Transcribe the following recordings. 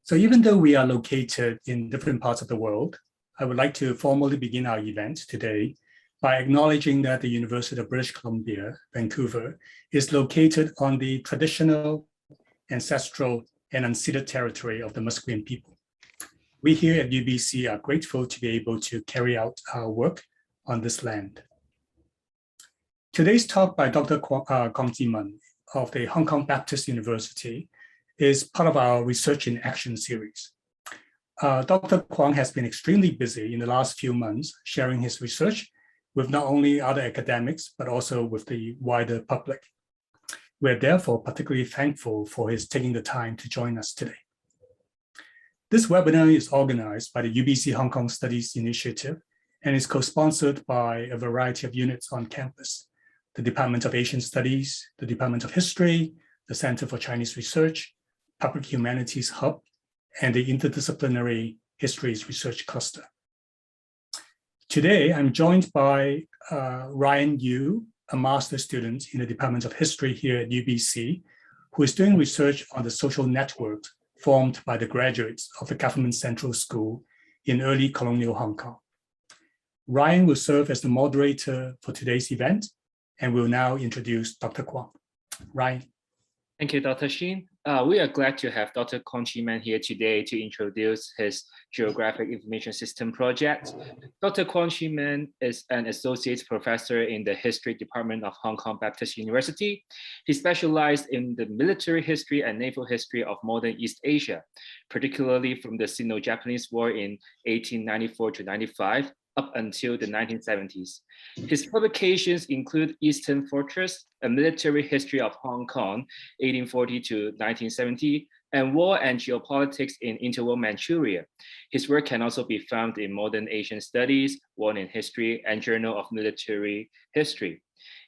So even though we are located in different parts of the world, I would like to formally begin our event today by acknowledging that the University of British Columbia, Vancouver, is located on the traditional, ancestral, and unceded territory of the Musqueam people. We here at UBC are grateful to be able to carry out our work on this land. Today's talk by Dr. Kwong of the Hong Kong Baptist University is part of our Research in Action series. Dr. Kwong has been extremely busy in the last few months sharing his research with not only other academics, but also with the wider public. We're therefore particularly thankful for his taking the time to join us today. This webinar is organized by the UBC Hong Kong Studies Initiative and is co-sponsored by a variety of units on campus: the Department of Asian Studies, the Department of History, the Center for Chinese Research, Public Humanities Hub, and the Interdisciplinary Histories Research Cluster. Today, I'm joined by Ryan Yu, a master's student in the Department of History here at UBC, who is doing research on the social network formed by the graduates of the Government Central School in early colonial Hong Kong. Ryan will serve as the moderator for today's event and will now introduce Dr. Kwong. Ryan. Thank you, Dr. Shin. We are glad to have Dr. Kwong here today to introduce his Geographic Information System project. Dr. Kwong is an associate professor in the History Department of Hong Kong Baptist University. He specialized in the military history and naval history of modern East Asia, particularly from the Sino-Japanese War in 1894 to 95, up until the 1970s. His publications include Eastern Fortress, A Military History of Hong Kong, 1840 to 1970, and War and Geopolitics in Interwar Manchuria. His work can also be found in Modern Asian Studies, War in History, and Journal of Military History.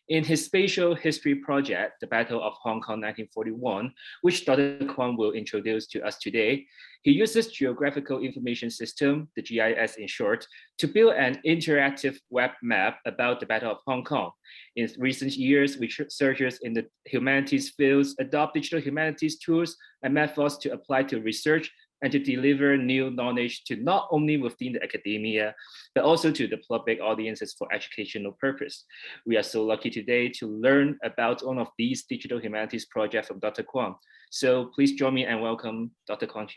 In his spatial history project, The Battle of Hong Kong 1941, which Dr. Kwong will introduce to us today, he uses Geographical Information System, the GIS in short, to build an interactive web map about the Battle of Hong Kong. In recent years, researchers in the humanities fields adopt digital humanities tools and methods to apply to research and to deliver new knowledge to not only within the academia, but also to the public audiences for educational purpose. We are so lucky today to learn about one of these digital humanities projects from Dr. Kwong. So please join me and welcome Dr. Kwong.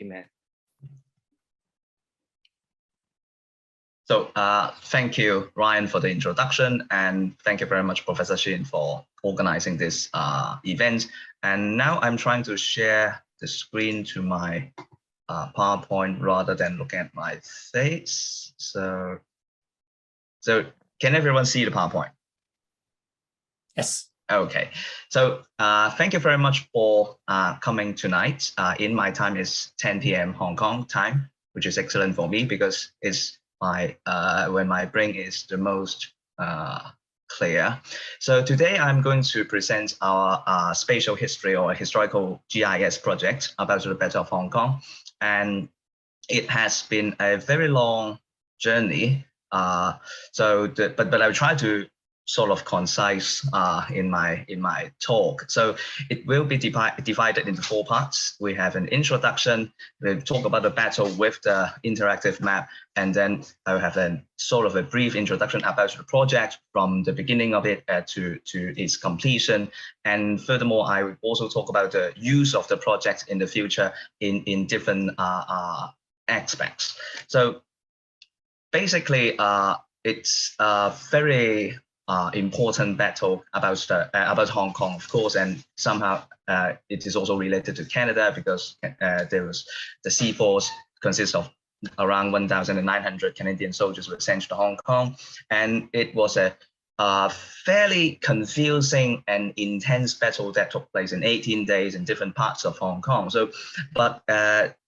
So thank you, Ryan, for the introduction, and thank you very much, Professor Shin, for organizing this event. And now I'm trying to share the screen to my PowerPoint rather than looking at my face. So can everyone see the PowerPoint? Yes. Okay. So thank you very much for coming tonight. In my time is 10 p.m. Hong Kong time, which is excellent for me because it's when my brain is the most clear. So today I'm going to present our spatial history or historical GIS project about the Battle of Hong Kong. And it has been a very long journey. But I'll try to sort of concise in my talk. So it will be divided into 4 parts. We have an introduction, we'll talk about the battle with the interactive map, and then I'll have a sort of a brief introduction about the project from the beginning of it to its completion. And furthermore, I will also talk about the use of the project in the future in different aspects. So basically, it's a very important battle about Hong Kong, of course, and somehow it is also related to Canada because there was the Sea Force consists of around 1,900 Canadian soldiers were sent to Hong Kong, and it was a fairly confusing and intense battle that took place in 18 days in different parts of Hong Kong. So, but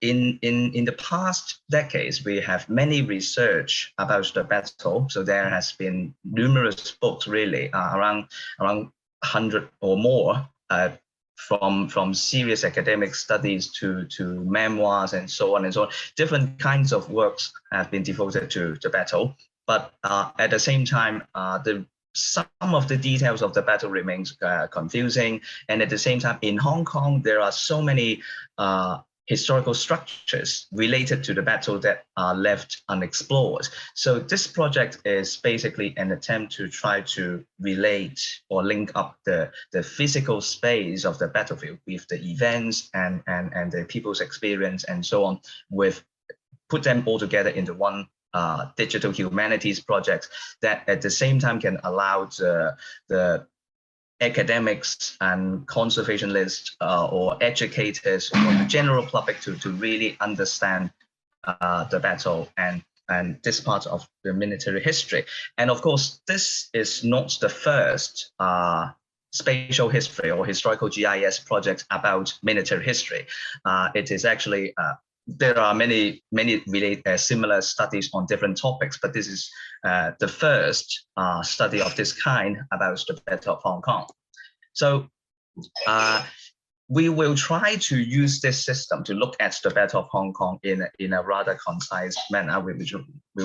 in the past decades, we have many research about the battle. So there has been numerous books, really, around 100 or more, from serious academic studies to memoirs and so on and so on. Different kinds of works have been devoted to the battle. But at the same time, some of the details of the battle remains confusing. And at the same time, in Hong Kong, there are so many historical structures related to the battle that are left unexplored. So this project is basically an attempt to try to relate or link up the physical space of the battlefield with the events and the people's experience and so on, with put them all together into one digital humanities project that at the same time can allow the academics and conservationists or educators or the general public to really understand the battle and this part of the military history. And of course, this is not the first spatial history or historical GIS project about military history. It is actually there are many similar studies on different topics, but this is the first study of this kind about the Battle of Hong Kong. So we will try to use this system to look at the Battle of Hong Kong in a rather concise manner. We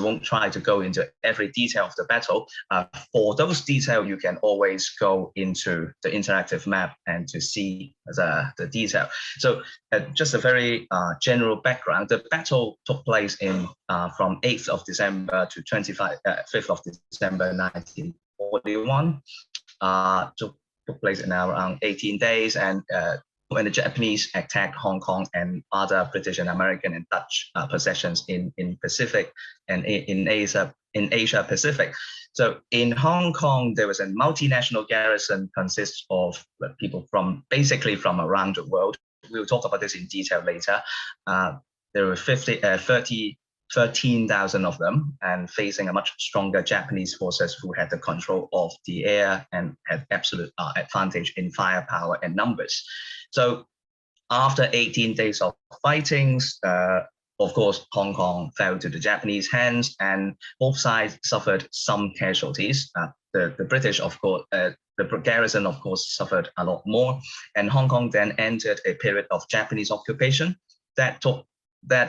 won't try to go into every detail of the battle. For those details, you can always go into the interactive map and to see the detail. So just a very general background. The battle took place from 8th of December to 5th of December 1941. Took place in around 18 days, and when the Japanese attacked Hong Kong and other British and American and Dutch possessions in Pacific and in Asia Pacific. So in Hong Kong, there was a multinational garrison consists of people basically from around the world. We'll talk about this in detail later. There were 13,000 of them, and facing a much stronger Japanese forces who had the control of the air and had absolute advantage in firepower and numbers. So after 18 days of fightings, of course, Hong Kong fell to the Japanese hands, and both sides suffered some casualties. The British, of course, the garrison, of course, suffered a lot more, and Hong Kong then entered a period of Japanese occupation that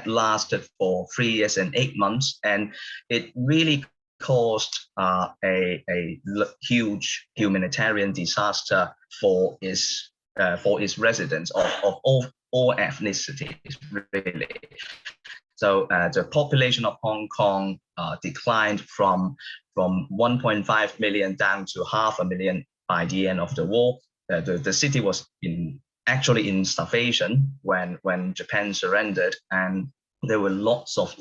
lasted for 3 years and 8 months, and it really caused a huge humanitarian disaster for its residents of all ethnicities, really. So the population of Hong Kong declined from 1.5 million down to 500,000 by the end of the war. The city was actually in starvation when Japan surrendered, and there were lots of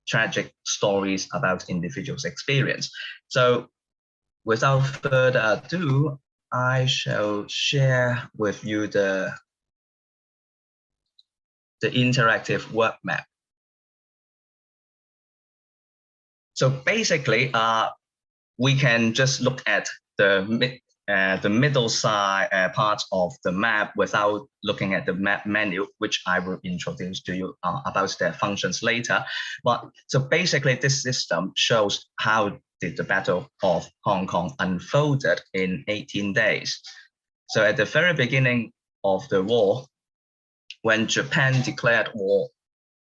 tragic stories about individuals' experience. So without further ado, I shall share with you the interactive work map. So basically, we can just look at the middle side part of the map without looking at the map menu, which I will introduce to you about their functions later. But so basically, this system shows how did the Battle of Hong Kong unfolded in 18 days. So at the very beginning of the war, when Japan declared war,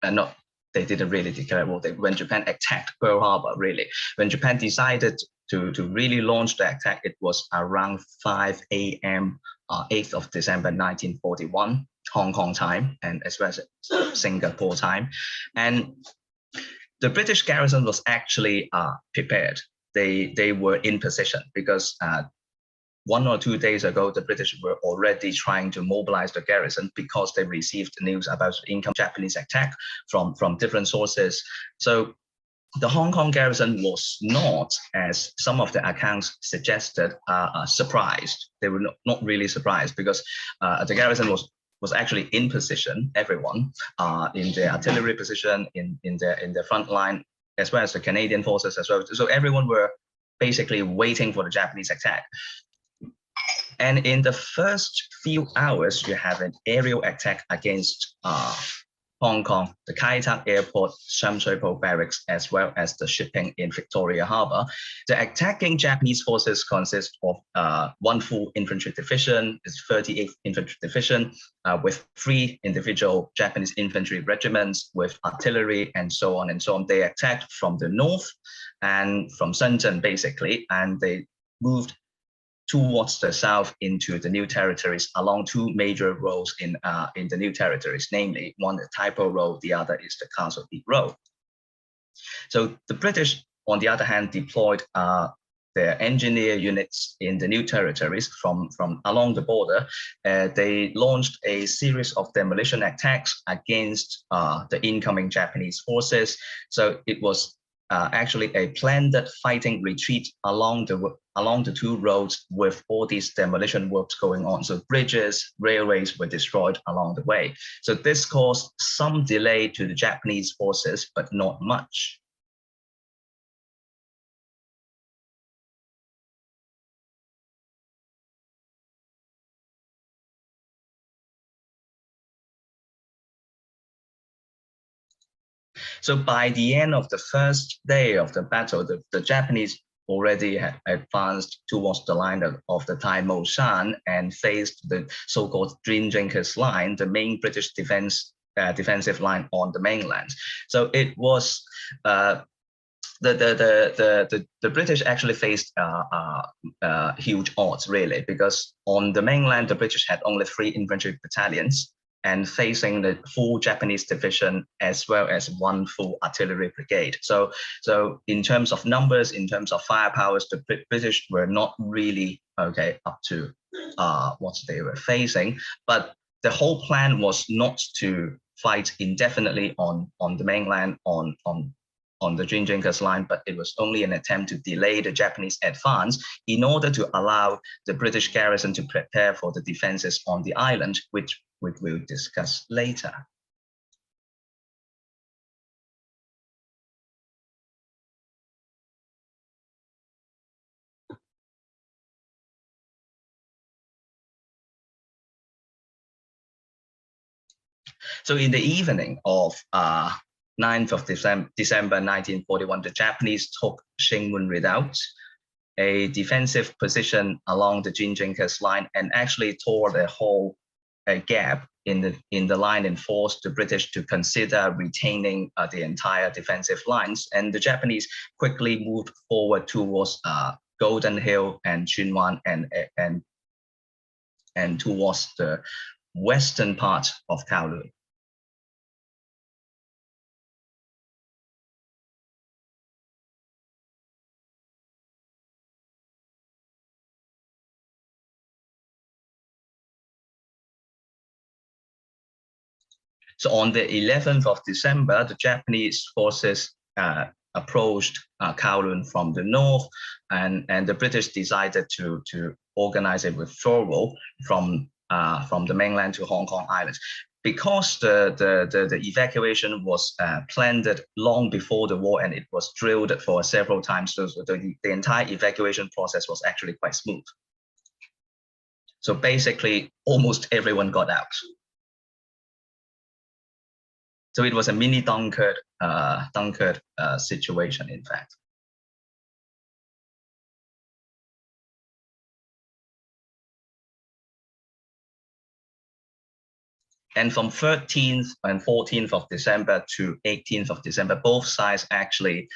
they didn't really declare war. When Japan attacked Pearl Harbor, really, when Japan decided to really launch the attack, it was around 5 a.m. 8th of December 1941, Hong Kong time, and as well as Singapore time. And the British garrison was actually prepared. They were in position because 1 or 2 days ago, the British were already trying to mobilize the garrison because they received news about the incoming Japanese attack from different sources. So the Hong Kong garrison was not, as some of the accounts suggested, surprised. They were not really surprised because the garrison was actually in position, everyone, in their artillery position, in their front line, as well as the Canadian forces as well. So everyone were basically waiting for the Japanese attack. And in the first few hours, you have an aerial attack against Hong Kong, the Kai Tak Airport, Sham Shui Po Barracks, as well as the shipping in Victoria Harbour. The attacking Japanese forces consist of 1 full infantry division, it's 38th Infantry Division, with 3 individual Japanese infantry regiments, with artillery and so on and so on. They attacked from the north and from Shenzhen, basically, and they moved towards the south into the new territories along two major roads in the new territories, namely one the Taipo Road, the other is the Castle Peak Road. So the British, on the other hand, deployed their engineer units in the new territories from along the border. They launched a series of demolition attacks against the incoming Japanese forces. So it was actually a planned fighting retreat along the two roads with all these demolition works going on. So bridges, railways were destroyed along the way. So this caused some delay to the Japanese forces, but not much. So by the end of the first day of the battle, the Japanese already had advanced towards the line of the Tai Shan and faced the so-called Drinjinkers line, the main British defensive line on the mainland. So it was the British actually faced huge odds, really, because on the mainland the British had only 3 infantry battalions, and facing the full Japanese division as well as 1 full artillery brigade. So in terms of numbers, in terms of firepowers, the British were not really up to what they were facing. But the whole plan was not to fight indefinitely on the mainland on the Drinjinkers line, but it was only an attempt to delay the Japanese advance in order to allow the British garrison to prepare for the defenses on the island, which we will discuss later. So in the evening of 9th of December 1941, the Japanese took Shingmun Redoubt, a defensive position along the Drinjinkers line, and actually tore the whole gap in the line and forced the British to consider retaining the entire defensive lines. And the Japanese quickly moved forward towards Golden Hill and Chunwan and towards the western part of Kowloon. So on the 11th of December, the Japanese forces approached Kowloon from the north, and the British decided to organize a withdrawal from the mainland to Hong Kong Island. Because the evacuation was planned long before the war, and it was drilled for several times, so the entire evacuation process was actually quite smooth. So basically, almost everyone got out. So it was a mini Dunkirk situation, in fact. And from 13th and 14th of December to 18th of December, both sides actually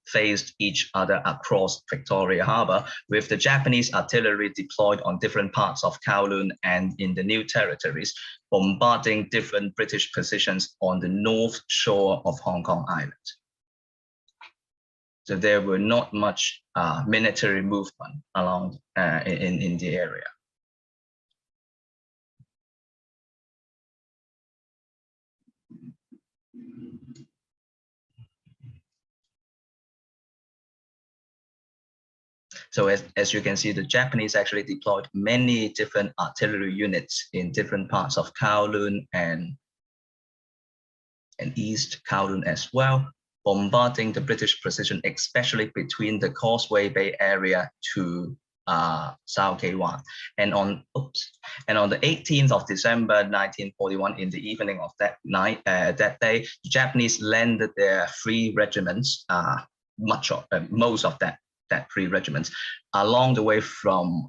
faced each other across Victoria Harbour, with the Japanese artillery deployed on different parts of Kowloon and in the new territories, bombarding different British positions on the north shore of Hong Kong Island. So there were not much military movement along in the area. So as you can see, the Japanese actually deployed many different artillery units in different parts of Kowloon and East Kowloon as well, bombarding the British position, especially between the Causeway Bay area to Sao Kei Wan. And on the 18th of December 1941, in the evening of that day, the Japanese landed their 3 regiments, most of that 3 regiments, along the way from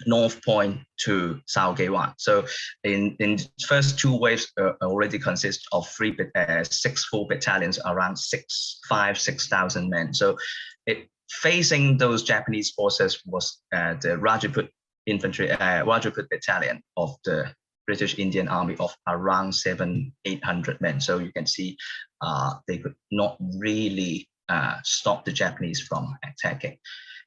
North Point to Sao Kei Wan. So in the first 2 waves already consist of 6 full battalions, around 6,000 men. So facing those Japanese forces was the Rajput infantry, Rajput battalion of the British Indian Army of around 700-800 men. So you can see they could not really stop the Japanese from attacking.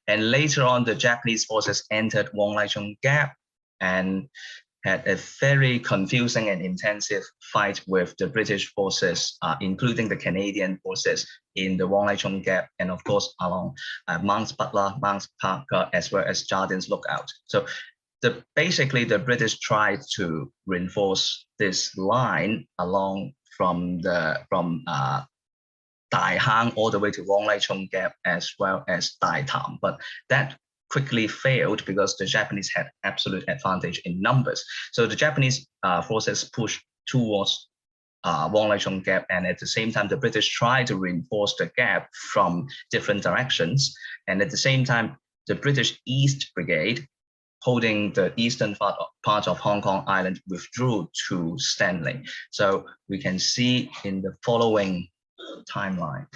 And later on, the Japanese forces entered Wong Lai Chung Gap and had a very confusing and intensive fight with the British forces, including the Canadian forces in the Wong Lai Chung Gap, and of course along Mount Butler, Mount Parker, as well as Jardin's Lookout. So basically the British tried to reinforce this line along from Dai Hang all the way to Wong Lai Chung Gap, as well as Dai Tam, but that quickly failed because the Japanese had absolute advantage in numbers. So the Japanese forces pushed towards Wong Lai Chung Gap, and at the same time, the British tried to reinforce the gap from different directions. And at the same time, the British East Brigade, holding the eastern part of Hong Kong Island, withdrew to Stanley. So we can see in the following timeline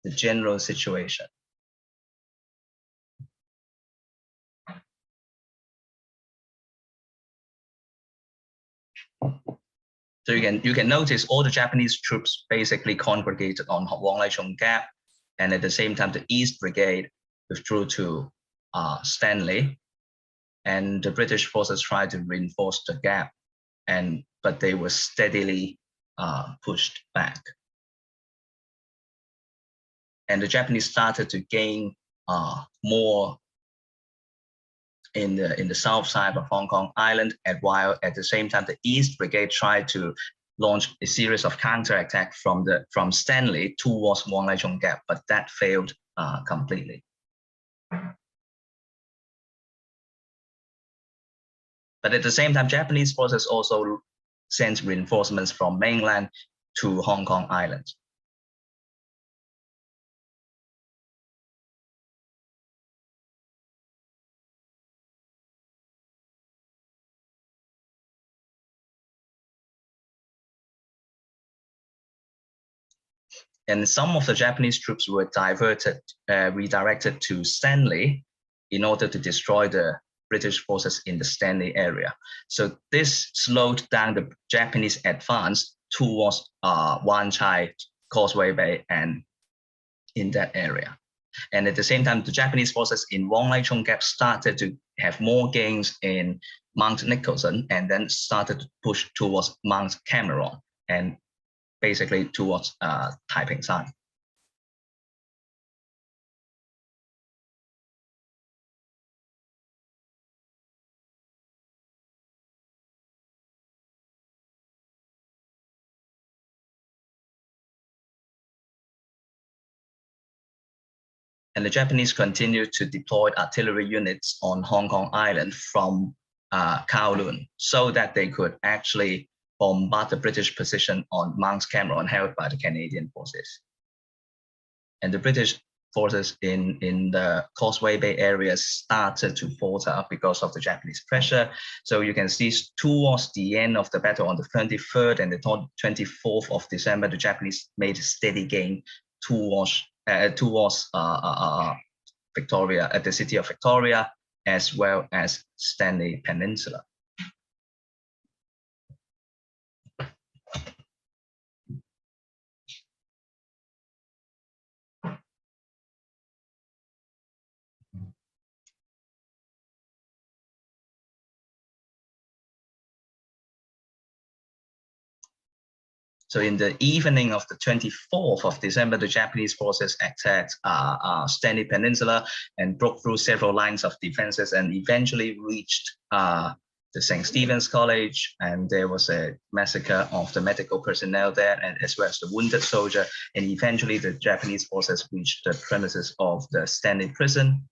the general situation. So you can notice all the Japanese troops basically congregated on Wong Lai Chung Gap, and at the same time the East Brigade withdrew to Stanley, and the British forces tried to reinforce the gap, but they were steadily pushed back. And the Japanese started to gain more in the south side of Hong Kong Island, while at the same time the East Brigade tried to launch a series of counterattack from Stanley towards Wong Lai Chung Gap, but that failed completely. But at the same time, Japanese forces also sent reinforcements from mainland to Hong Kong Island. And some of the Japanese troops were redirected to Stanley in order to destroy the British forces in the Stanley area. So this slowed down the Japanese advance towards Wan Chai, Causeway Bay, and in that area. And at the same time, the Japanese forces in Wong Lai Chung Gap started to have more gains in Mount Nicholson, and then started to push towards Mount Cameron, and basically towards Taiping San. And the Japanese continued to deploy artillery units on Hong Kong Island from Kowloon, so that they could actually bombard the British position on Mount Cameron held by the Canadian forces. And the British forces in the Causeway Bay area started to falter because of the Japanese pressure. So you can see towards the end of the battle on the 23rd and the 24th of December, the Japanese made a steady gain towards Victoria, at the city of Victoria, as well as Stanley Peninsula. So in the evening of the 24th of December, the Japanese forces attacked Stanley Peninsula and broke through several lines of defenses, and eventually reached the St. Stephen's College, and there was a massacre of the medical personnel there, and as well as the wounded soldier. And eventually the Japanese forces reached the premises of the Stanley prison.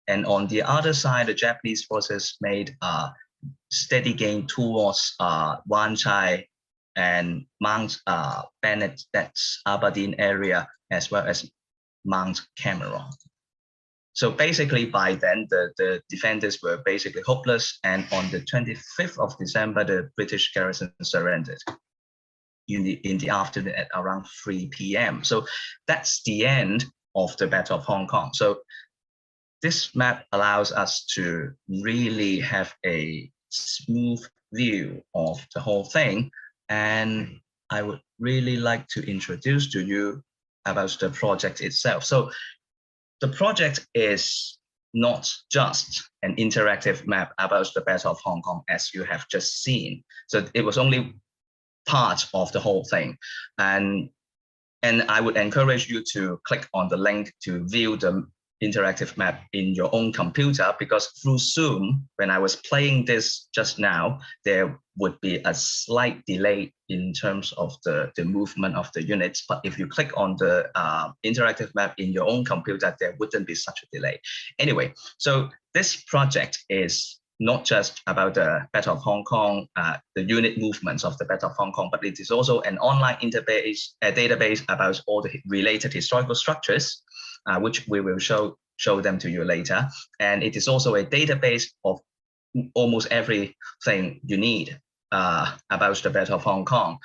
And on the other side, the Japanese forces made a steady gain towards Wan Chai and Mount Bennett, that's Aberdeen area, as well as Mount Cameron. So basically by then, the defenders were basically hopeless, and on the 25th of December, the British garrison surrendered in the afternoon at around 3 p.m. So that's the end of the Battle of Hong Kong. So this map allows us to really have a smooth view of the whole thing. And I would really like to introduce to you about the project itself. So the project is not just an interactive map about the Battle of Hong Kong, as you have just seen. So it was only part of the whole thing. And I would encourage you to click on the link to view the interactive map in your own computer, because through Zoom, when I was playing this just now, there would be a slight delay in terms of the movement of the units. But if you click on the interactive map in your own computer, there wouldn't be such a delay. Anyway, so this project is not just about the Battle of Hong Kong, the unit movements of the Battle of Hong Kong, but it is also an online database about all the related historical structures, which we will show them to you later. And it is also a database of almost everything you need about the Battle of Hong Kong,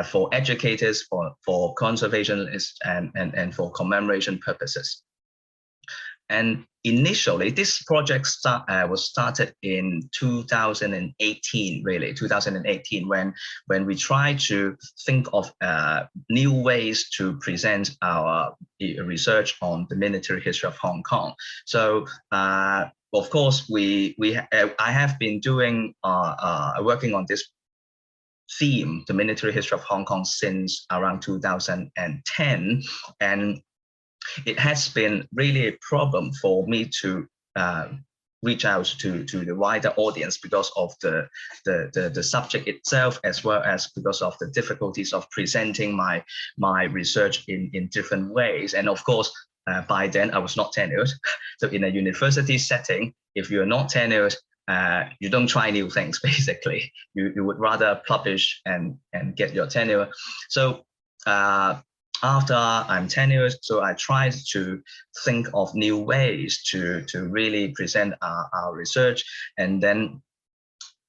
for educators, for conservationists, and for commemoration purposes. And initially, this project was started in 2018, really, 2018, when we tried to think of new ways to present our research on the military history of Hong Kong. So, of course, I have been doing working on this theme, the military history of Hong Kong, since around 2010, and it has been really a problem for me to reach out to the wider audience because of the subject itself, as well as because of the difficulties of presenting my research in different ways. And of course, by then I was not tenured. So in a university setting, if you're not tenured, you don't try new things, basically. You would rather publish and get your tenure. So after I'm tenured, so I tried to think of new ways to really present our research. And then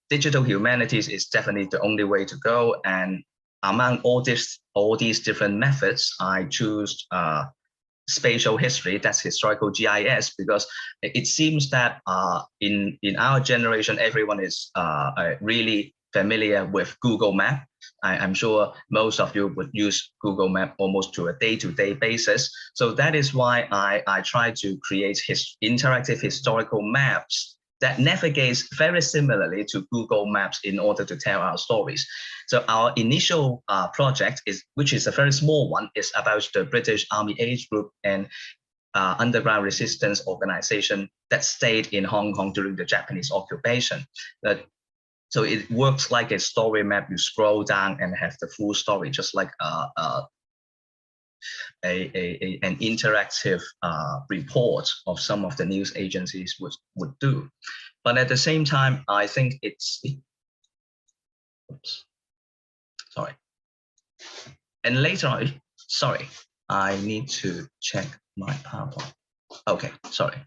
digital humanities is definitely the only way to go. And among all these different methods, I choose spatial history, that's historical GIS, because it seems that in our generation, everyone is really familiar with Google Map. I'm sure most of you would use Google Map almost to a day-to-day basis. So that is why I try to create interactive historical maps that navigates very similarly to Google Maps in order to tell our stories. So our initial project, which is a very small one, is about the British Army Age Group and underground resistance organization that stayed in Hong Kong during the Japanese occupation. So it works like a story map. You scroll down and have the full story, just like an interactive report of some of the news agencies would do. But at the same time, I think oops, sorry. And later on, sorry, I need to check my PowerPoint. Okay, sorry.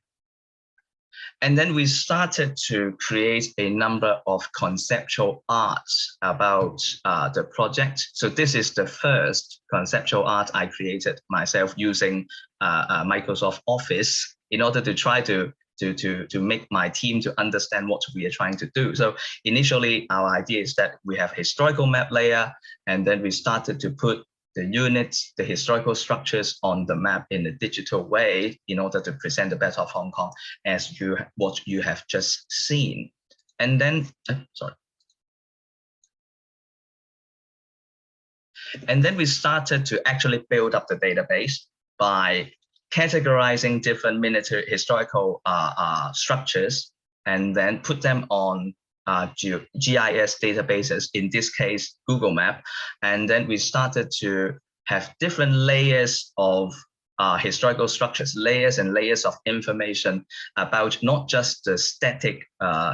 And then we started to create a number of conceptual arts about the project. So this is the first conceptual art I created myself using Microsoft Office in order to try to make my team to understand what we are trying to do. So initially, our idea is that we have historical map layer, and then we started to put the units, the historical structures on the map in a digital way in order to present the Battle of Hong Kong as what you have just seen. And then, sorry. And then we started to actually build up the database by categorizing different military historical structures and then put them on GIS databases, in this case, Google Map. And then we started to have different layers of historical structures, layers and layers of information about not just the static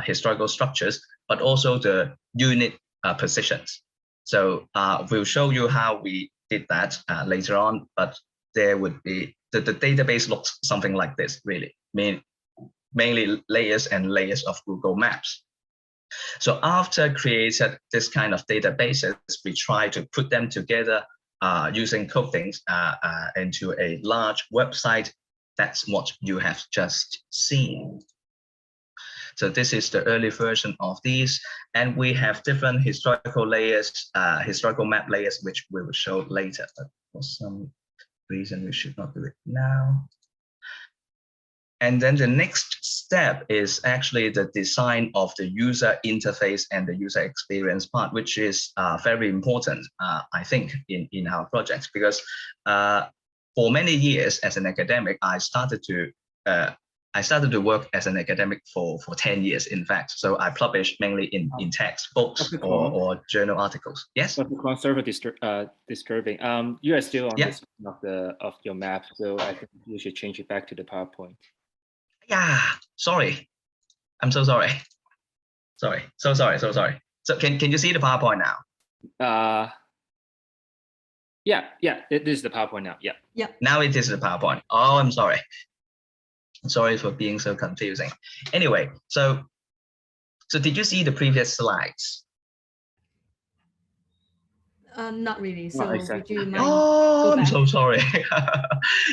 historical structures, but also the unit positions. So we'll show you how we did that later on, but there would be, the database looks something like this, really, mainly layers and layers of Google Maps. So after created this kind of databases, we try to put them together using codings into a large website. That's what you have just seen. So this is the early version of these, and we have different historical layers, historical map layers, which we will show later. But for some reason, we should not do it now. And then the next step is actually the design of the user interface and the user experience part, which is very important, I think, in our projects, because for many years as an academic, I started to work as an academic for 10 years, in fact. So I published mainly in textbooks or journal articles. Yes? Dr. Kwong, sorry for disturbing. You are still on Yeah. the screen of your map, so I think you should change it back to the PowerPoint. Yeah, sorry. I'm so sorry. Sorry. So can you see the PowerPoint now? Yeah, this is the PowerPoint now. Yeah. Now it is the PowerPoint. Oh, I'm sorry. Sorry for being so confusing. Anyway, so did you see the previous slides? Not really. So Not exactly. would you mind? Oh, I'm so sorry.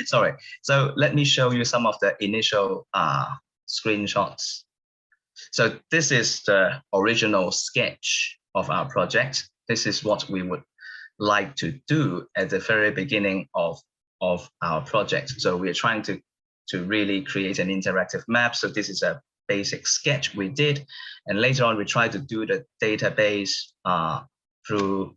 Sorry. So let me show you some of the initial screenshots. So this is the original sketch of our project. This is what we would like to do at the very beginning of our project. So we're trying to really create an interactive map. So this is a basic sketch we did. And later on, we try to do the database through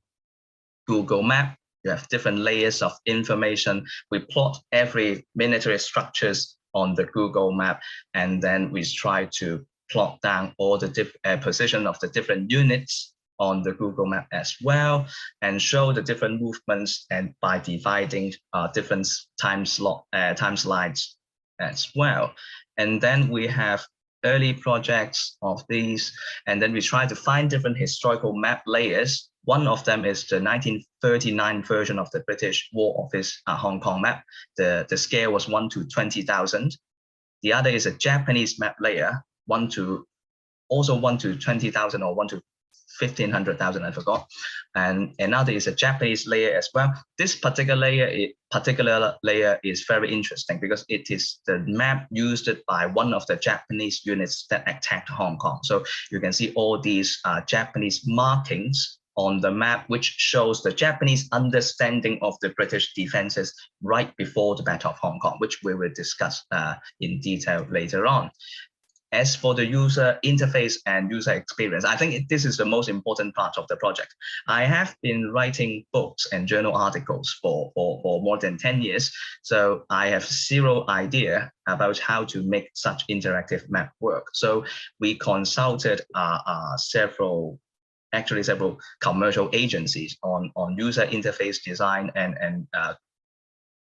Google Map. You have different layers of information. We plot every military structures on the Google Map, and then we try to plot down all the position of the different units on the Google Map as well, and show the different movements, and by dividing different time slides as well. And then we have early projects of these, and then we try to find different historical map layers. One of them is the 1939 version of the British War Office Hong Kong map. The scale was 1 to 20,000. The other is a Japanese map layer, 1 to 20,000 or 1 to 1,500,000, I forgot. And another is a Japanese layer as well. This particular layer is very interesting because it is the map used by one of the Japanese units that attacked Hong Kong. So you can see all these Japanese markings on the map, which shows the Japanese understanding of the British defenses right before the Battle of Hong Kong, which we will discuss in detail later on. As for the user interface and user experience, I think this is the most important part of the project. I have been writing books and journal articles for more than 10 years, so I have zero idea about how to make such interactive map work. So we consulted several commercial agencies on user interface design and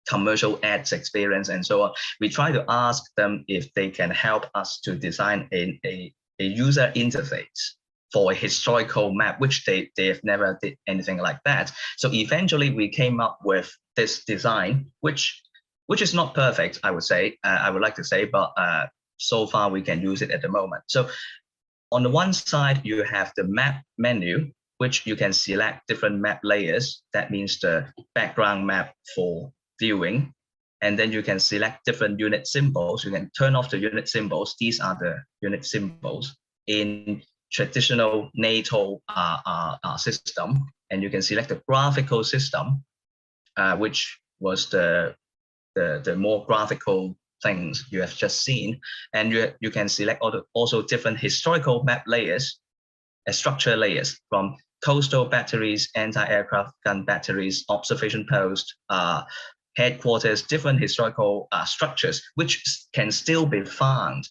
commercial ads experience and so on. We try to ask them if they can help us to design a user interface for a historical map, which they have never did anything like that. So eventually we came up with this design, which is not perfect, I would say, I would like to say, but so far we can use it at the moment. So on the one side, you have the map menu, which you can select different map layers. That means the background map for viewing. And then you can select different unit symbols. You can turn off the unit symbols. These are the unit symbols in traditional NATO system. And you can select the graphical system, which was the more graphical things you have just seen. And you can select also different historical map layers, structure layers from coastal batteries, anti-aircraft gun batteries, observation posts, headquarters, different historical structures, which can still be found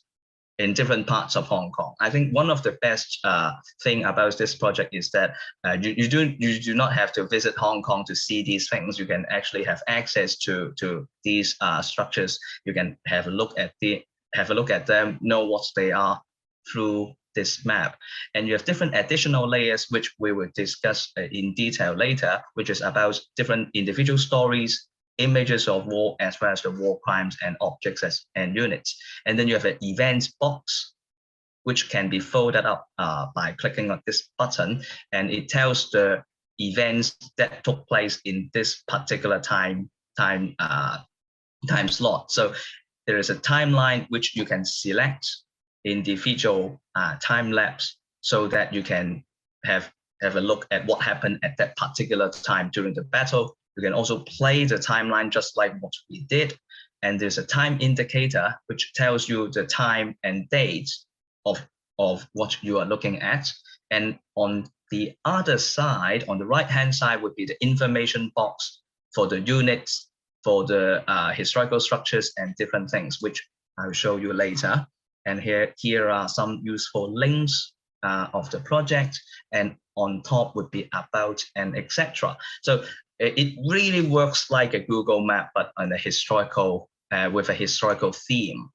in different parts of Hong Kong. I think one of the best thing about this project is that you do not have to visit Hong Kong to see these things. You can actually have access to these structures. You can have a look at them, know what they are through this map. And you have different additional layers, which we will discuss in detail later, which is about different individual stories, images of war, as well as the war crimes and objects and units. And then you have an events box, which can be folded up by clicking on this button, and it tells the events that took place in this particular time slot. So there is a timeline which you can select individual time lapse so that you can have a look at what happened at that particular time during the battle. You can also play the timeline just like what we did. And there's a time indicator which tells you the time and date of what you are looking at. And on the other side, on the right-hand side, would be the information box for the units, for the historical structures and different things, which I'll show you later. And here are some useful links of the project, and on top would be about and etc. So it really works like a Google map, but on a historical with a historical theme.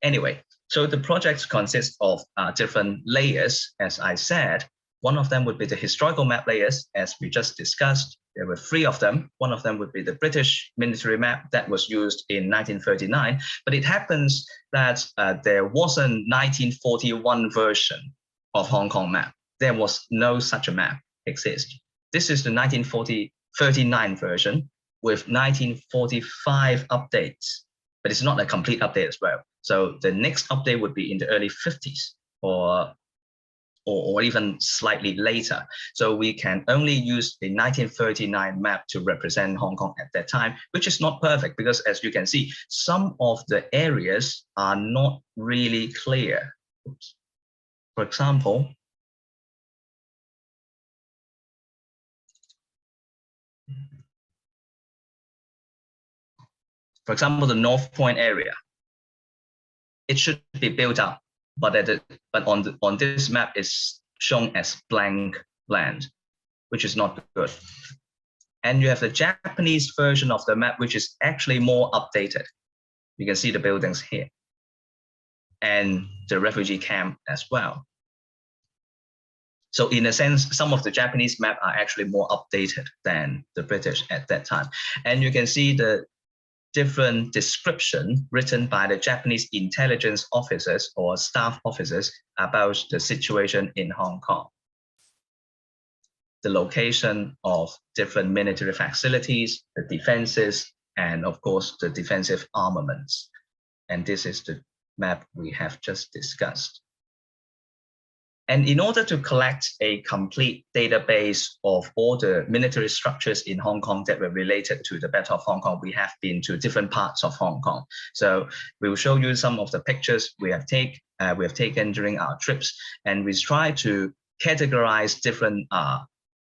Anyway, so the project consists of different layers, as I said. One of them would be the historical map layers, as we just discussed. There were 3 of them. One of them would be the British military map that was used in 1939. But it happens that there was a 1941 version of Hong Kong map. There was no such a map exist. This is the 1939 version with 1945 updates, but it's not a complete update as well. So the next update would be in the early 50s or even slightly later. So we can only use the 1939 map to represent Hong Kong at that time, which is not perfect because, as you can see, some of the areas are not really clear. Oops. For example, the North Point area, it should be built up, but on this map is shown as blank land, which is not good. And you have the Japanese version of the map, which is actually more updated. You can see the buildings here and the refugee camp as well. So in a sense, some of the Japanese map are actually more updated than the British at that time. And you can see the different description written by the Japanese intelligence officers or staff officers about the situation in Hong Kong. The location of different military facilities, the defenses, and of course, the defensive armaments. And this is the map we have just discussed. And in order to collect a complete database of all the military structures in Hong Kong that were related to the Battle of Hong Kong, we have been to different parts of Hong Kong. So we will show you some of the pictures we have taken during our trips, and we try to categorize different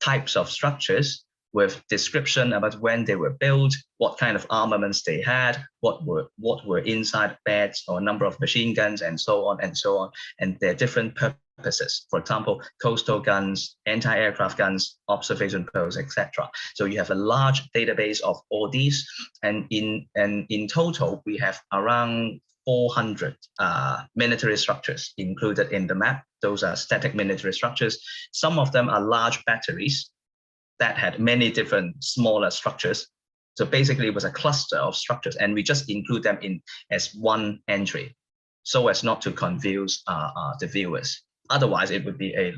types of structures with description about when they were built, what kind of armaments they had, what were inside beds or number of machine guns, and so on and so on, and their different purposes. For example, coastal guns, anti-aircraft guns, observation posts, etc. So you have a large database of all these, and in total we have around 400 military structures included in the map. Those are static military structures. Some of them are large batteries that had many different smaller structures. So basically it was a cluster of structures, and we just include them in as one entry so as not to confuse the viewers. Otherwise, it would be a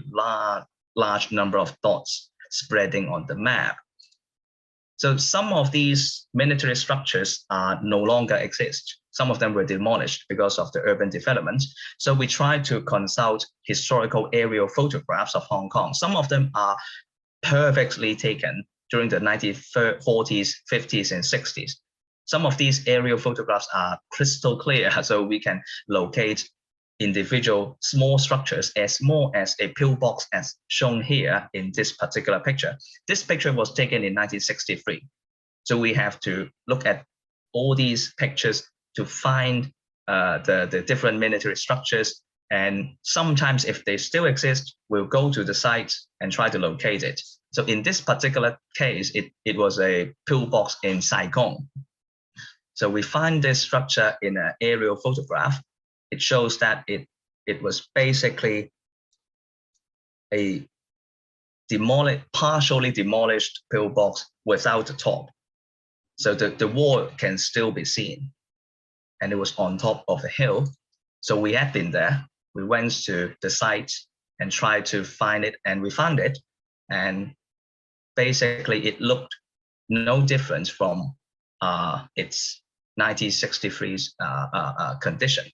large number of dots spreading on the map. So some of these military structures no longer exist. Some of them were demolished because of the urban development. So we tried to consult historical aerial photographs of Hong Kong. Some of them are perfectly taken during the 1940s, 50s, and 60s. Some of these aerial photographs are crystal clear, so we can locate individual small structures as small as a pillbox, as shown here in this particular picture. This picture was taken in 1963. So we have to look at all these pictures to find the different military structures. And sometimes if they still exist, we'll go to the site and try to locate it. So in this particular case, it was a pillbox in Saigon. So we find this structure in an aerial photograph. It shows that it was basically a partially demolished pillbox without the top. So the wall can still be seen. And it was on top of a hill. So we had been there. We went to the site and tried to find it, and we found it. And basically it looked no different from its 1963 condition.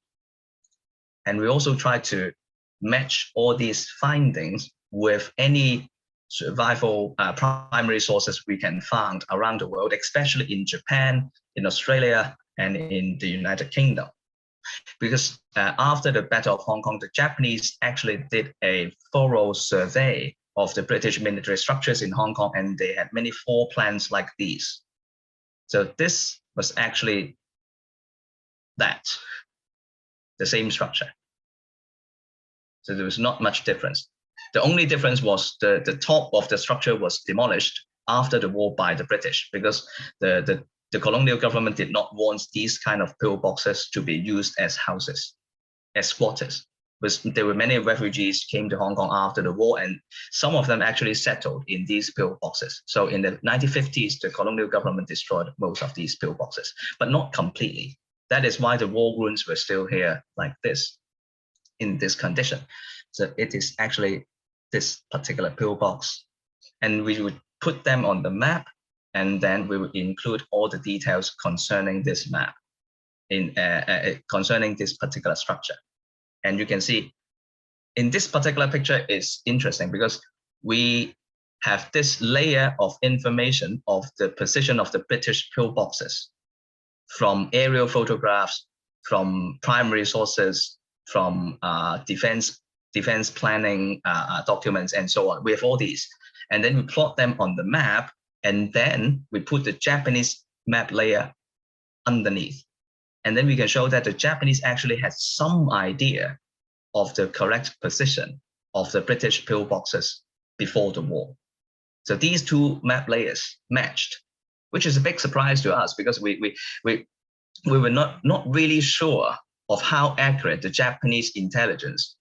And we also tried to match all these findings with any survival primary sources we can find around the world, especially in Japan, in Australia, and in the United Kingdom. Because after the Battle of Hong Kong, the Japanese actually did a thorough survey of the British military structures in Hong Kong, and they had many floor plans like these. So this was actually the same structure. So there was not much difference. The only difference was the top of the structure was demolished after the war by the British, because the colonial government did not want these kind of pillboxes to be used as houses, as squatters. Because there were many refugees came to Hong Kong after the war, and some of them actually settled in these pillboxes. So in the 1950s, the colonial government destroyed most of these pillboxes, but not completely. That is why the war wounds were still here like this, in this condition. So it is actually this particular pillbox, and we would put them on the map, and then we would include all the details concerning this map, concerning this particular structure. And you can see in this particular picture is interesting because we have this layer of information of the position of the British pillboxes from aerial photographs, from primary sources, from defense planning documents, and so on. We have all these, and then we plot them on the map, and then we put the Japanese map layer underneath. And then we can show that the Japanese actually had some idea of the correct position of the British pillboxes before the war. So these two map layers matched, which is a big surprise to us because we were not really sure of how accurate the Japanese intelligence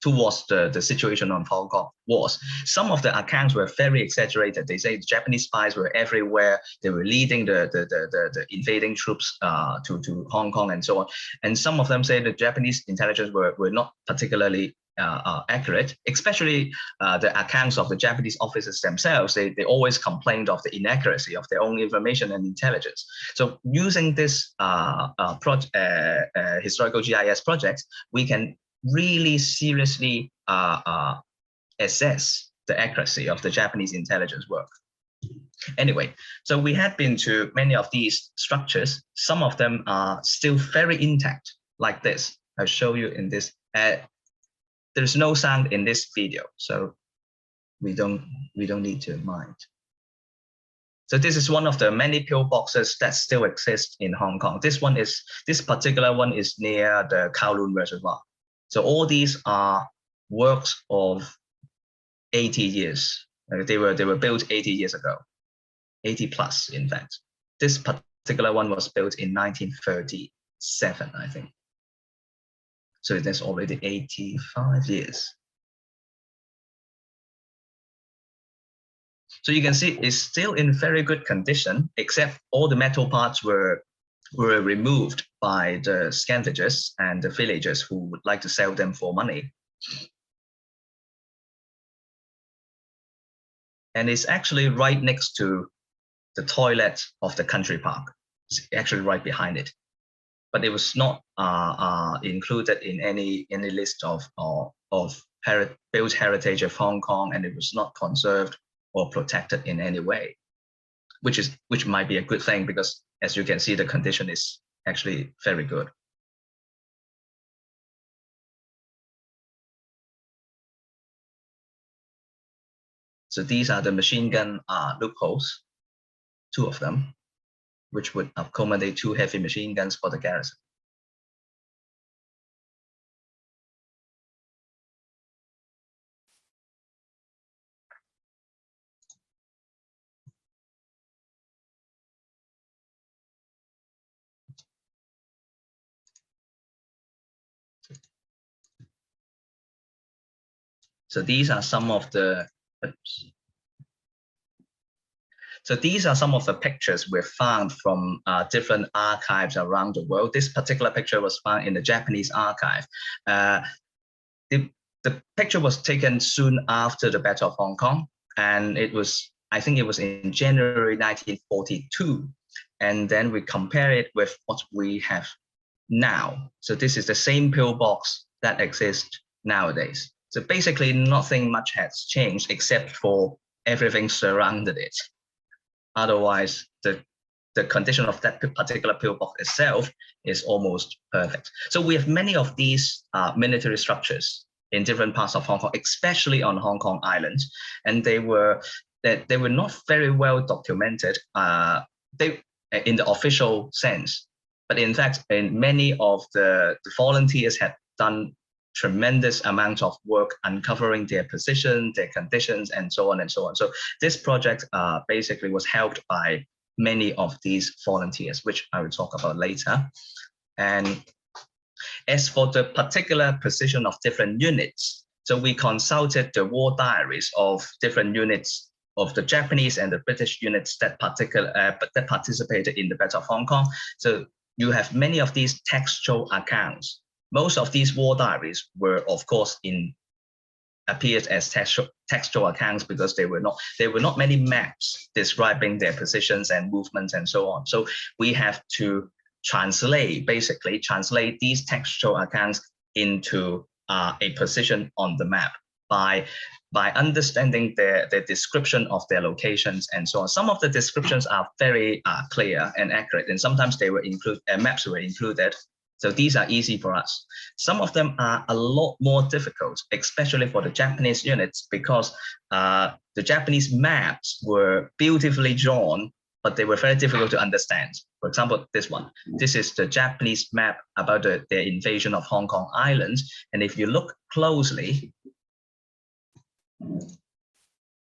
towards the situation on Hong Kong was. Some of the accounts were very exaggerated. They say the Japanese spies were everywhere. They were leading the invading troops to Hong Kong and so on. And some of them say the Japanese intelligence were not particularly accurate, especially the accounts of the Japanese officers themselves. They always complained of the inaccuracy of their own information and intelligence. So using this historical GIS project, we can really seriously assess the accuracy of the Japanese intelligence work. Anyway, so we had been to many of these structures. Some of them are still very intact, like this. I'll show you in this. There's no sound in this video, so we don't need to mind. So this is one of the many pillboxes that still exist in Hong Kong. This particular one is near the Kowloon Reservoir. So all these are works of 80 years. They were built 80 years ago, 80 plus, in fact. This particular one was built in 1937, I think. So that's already 85 years. So you can see it's still in very good condition, except all the metal parts were removed by the scavengers and the villagers who would like to sell them for money. And it's actually right next to the toilet of the country park. It's actually right behind it. But it was not included in any list of built heritage of Hong Kong, and it was not conserved or protected in any way, which might be a good thing because, as you can see, the condition is actually very good. So these are the machine gun loopholes, 2 of them, which would accommodate 2 heavy machine guns for the garrison. So these are some of the pictures we found from different archives around the world. This particular picture was found in the Japanese archive. The picture was taken soon after the Battle of Hong Kong, And I think it was in January 1942. And then we compare it with what we have now. So this is the same pillbox that exists nowadays. So basically nothing much has changed except for everything surrounded it. Otherwise, the condition of that particular pillbox itself is almost perfect. So we have many of these military structures in different parts of Hong Kong, especially on Hong Kong Island, and they were not very well documented. In the official sense, but in fact, in many of the volunteers had done tremendous amount of work uncovering their position, their conditions, and so on and so on. So this project basically was helped by many of these volunteers, which I will talk about later. And as for the particular position of different units, so we consulted the war diaries of different units of the Japanese and the British units that participated in the Battle of Hong Kong. So you have many of these textual accounts. Most of these war diaries were, of course, appeared as textual accounts because there were not many maps describing their positions and movements and so on. So we have to basically translate these textual accounts into a position on the map by understanding the description of their locations and so on. Some of the descriptions are very clear and accurate, and sometimes they were maps were included. So these are easy for us. Some of them are a lot more difficult, especially for the Japanese units, because the Japanese maps were beautifully drawn, but they were very difficult to understand. For example, this one. This is the Japanese map about their invasion of Hong Kong Island. And if you look closely,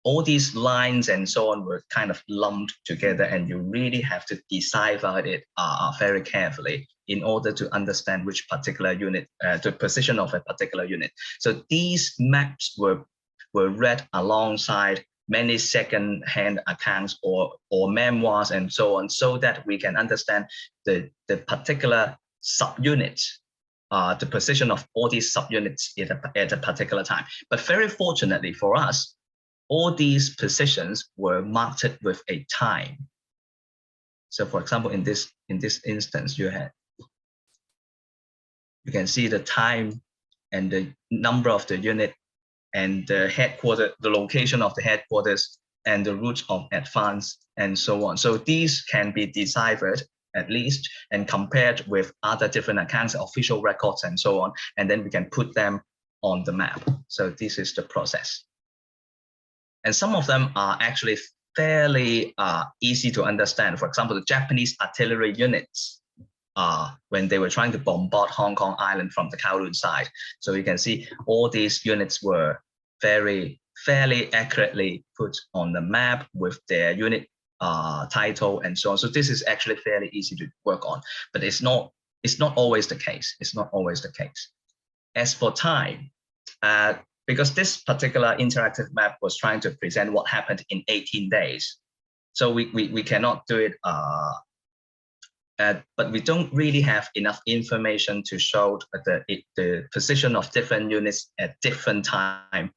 all these lines and so on were kind of lumped together, and you really have to decipher it very carefully in order to understand which particular unit, the position of a particular unit. So these maps were read alongside many second-hand accounts or memoirs and so on, so that we can understand the particular subunit, the position of all these subunits at a particular time. But very fortunately for us, all these positions were marked with a time. So for example, in this instance, you can see the time and the number of the unit and the location of the headquarters and the route of advance and so on. So these can be deciphered at least and compared with other different accounts, official records and so on, and then we can put them on the map. So this is the process. And some of them are actually fairly easy to understand. For example, the Japanese artillery units, when they were trying to bombard Hong Kong Island from the Kowloon side. So you can see all these units were fairly accurately put on the map with their unit title and so on. So this is actually fairly easy to work on, but it's not always the case. It's not always the case. As for time, because this particular interactive map was trying to present what happened in 18 days. So we cannot do it, but we don't really have enough information to show the position of different units at different time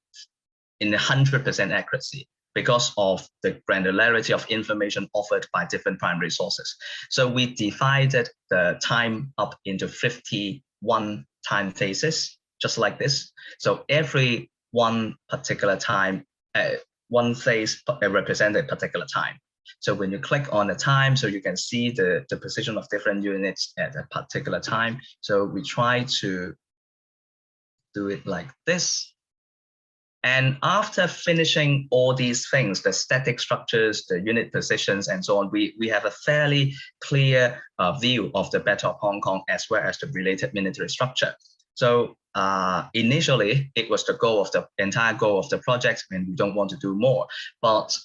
in 100% accuracy because of the granularity of information offered by different primary sources. So we divided the time up into 51 time phases, just like this. So every one particular time, one phase represents a particular time. So when you click on the time, so you can see the position of different units at a particular time. So we try to do it like this. And after finishing all these things, the static structures, the unit positions, and so on, we have a fairly clear view of the Battle of Hong Kong as well as the related military structure. So initially, it was the entire goal of the project, and we don't want to do more. But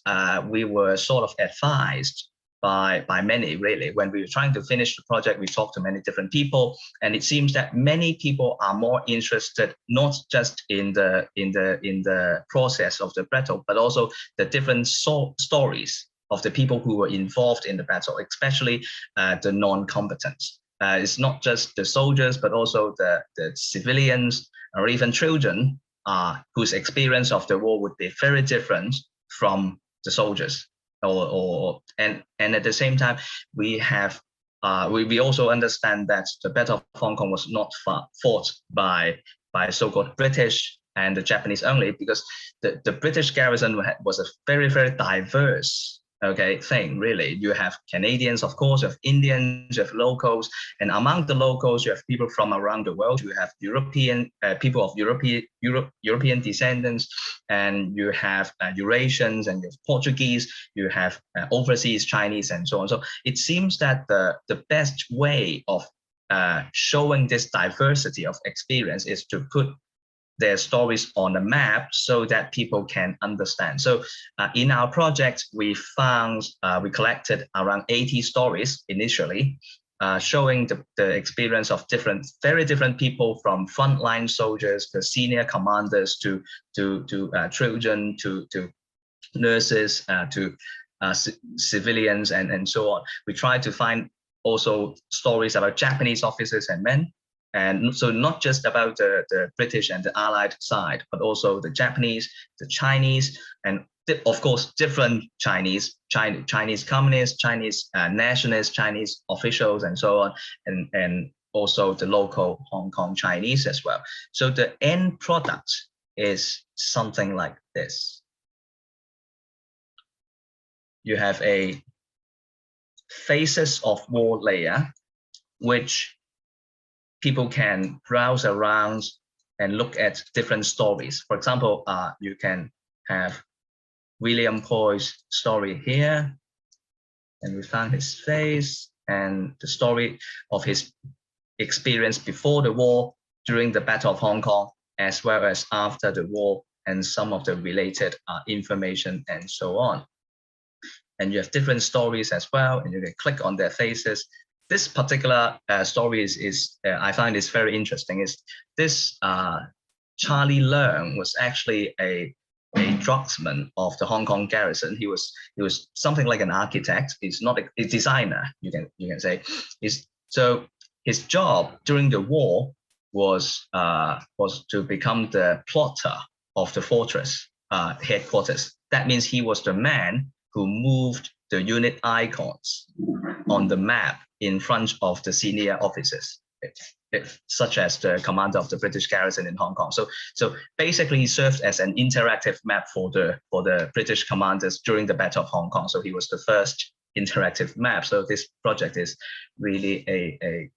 we were sort of advised by many, really. When we were trying to finish the project, we talked to many different people, and it seems that many people are more interested not just in the process of the battle, but also the different stories of the people who were involved in the battle, especially the non-combatants. It's not just the soldiers, but also the civilians or even children whose experience of the war would be very different from the soldiers, and at the same time we have we also understand that the Battle of Hong Kong was not fought by so-called British and the Japanese only, because the British garrison was a very, very diverse thing, really. You have Canadians, of course, you have Indians, you have locals, and among the locals, you have people from around the world. You have European people of European descendants, and you have Eurasians, and you have Portuguese, you have overseas Chinese, and so on. So it seems that the best way of showing this diversity of experience is to put their stories on a map so that people can understand. So in our project, we collected around 80 stories initially, showing the experience of very different people, from frontline soldiers to senior commanders to children to nurses to civilians and so on. We tried to find also stories about Japanese officers and men. And so not just about the British and the Allied side, but also the Japanese, the Chinese, and of course, different Chinese communists, Chinese nationalists, Chinese officials, and so on, and also the local Hong Kong Chinese as well. So the end product is something like this. You have a Faces of War layer, which people can browse around and look at different stories. For example, you can have William Poy's story here, and we found his face and the story of his experience before the war, during the Battle of Hong Kong, as well as after the war, and some of the related information and so on. And you have different stories as well, and you can click on their faces. This particular story is I find is very interesting. Is this Charlie Leung was actually a draughtsman of the Hong Kong garrison. He was something like an architect. He's not a designer. You can say. So his job during the war was to become the plotter of the fortress headquarters. That means he was the man who moved the unit icons on the map in front of the senior officers, such as the commander of the British garrison in Hong Kong. So basically, he served as an interactive map for the British commanders during the Battle of Hong Kong. So he was the first interactive map. So this project is really a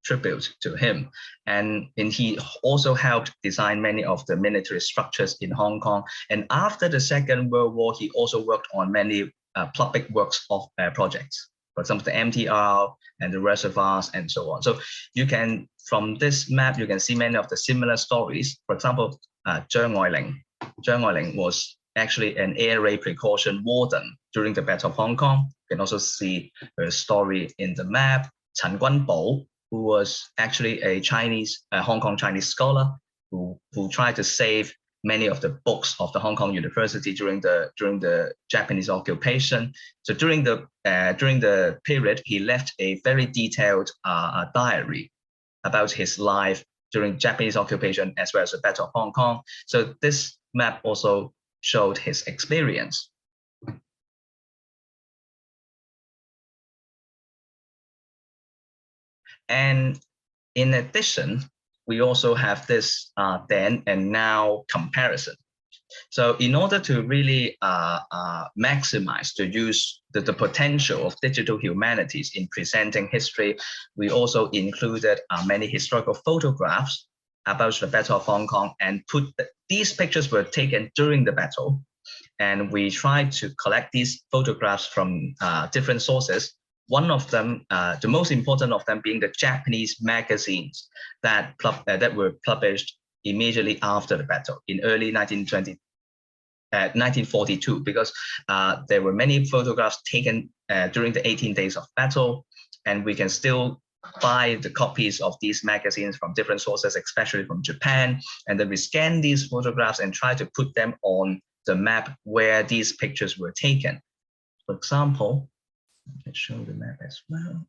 tribute to him. And he also helped design many of the military structures in Hong Kong. And after the Second World War, he also worked on many public works of projects. For example, the MTR and the reservoirs and so on. So you can, from this map, you can see many of the similar stories. For example, Zhang Weilin. Zhang Weilin was actually an air raid precaution warden during the Battle of Hong Kong. You can also see her story in the map. Chen Guanbao, who was actually a Hong Kong Chinese scholar who tried to save many of the books of the Hong Kong University during the Japanese occupation. So during the period, he left a very detailed diary about his life during Japanese occupation as well as the Battle of Hong Kong. So this map also showed his experience. And in addition, we also have this then and now comparison. So in order to really maximize the potential of digital humanities in presenting history, we also included many historical photographs about the Battle of Hong Kong, and these pictures were taken during the battle. And we tried to collect these photographs from different sources. One of them, the most important of them, being the Japanese magazines that were published immediately after the battle in early 1942, because there were many photographs taken during the 18 days of battle, and we can still buy the copies of these magazines from different sources, especially from Japan, and then we scan these photographs and try to put them on the map where these pictures were taken. For example, I can show the map as well.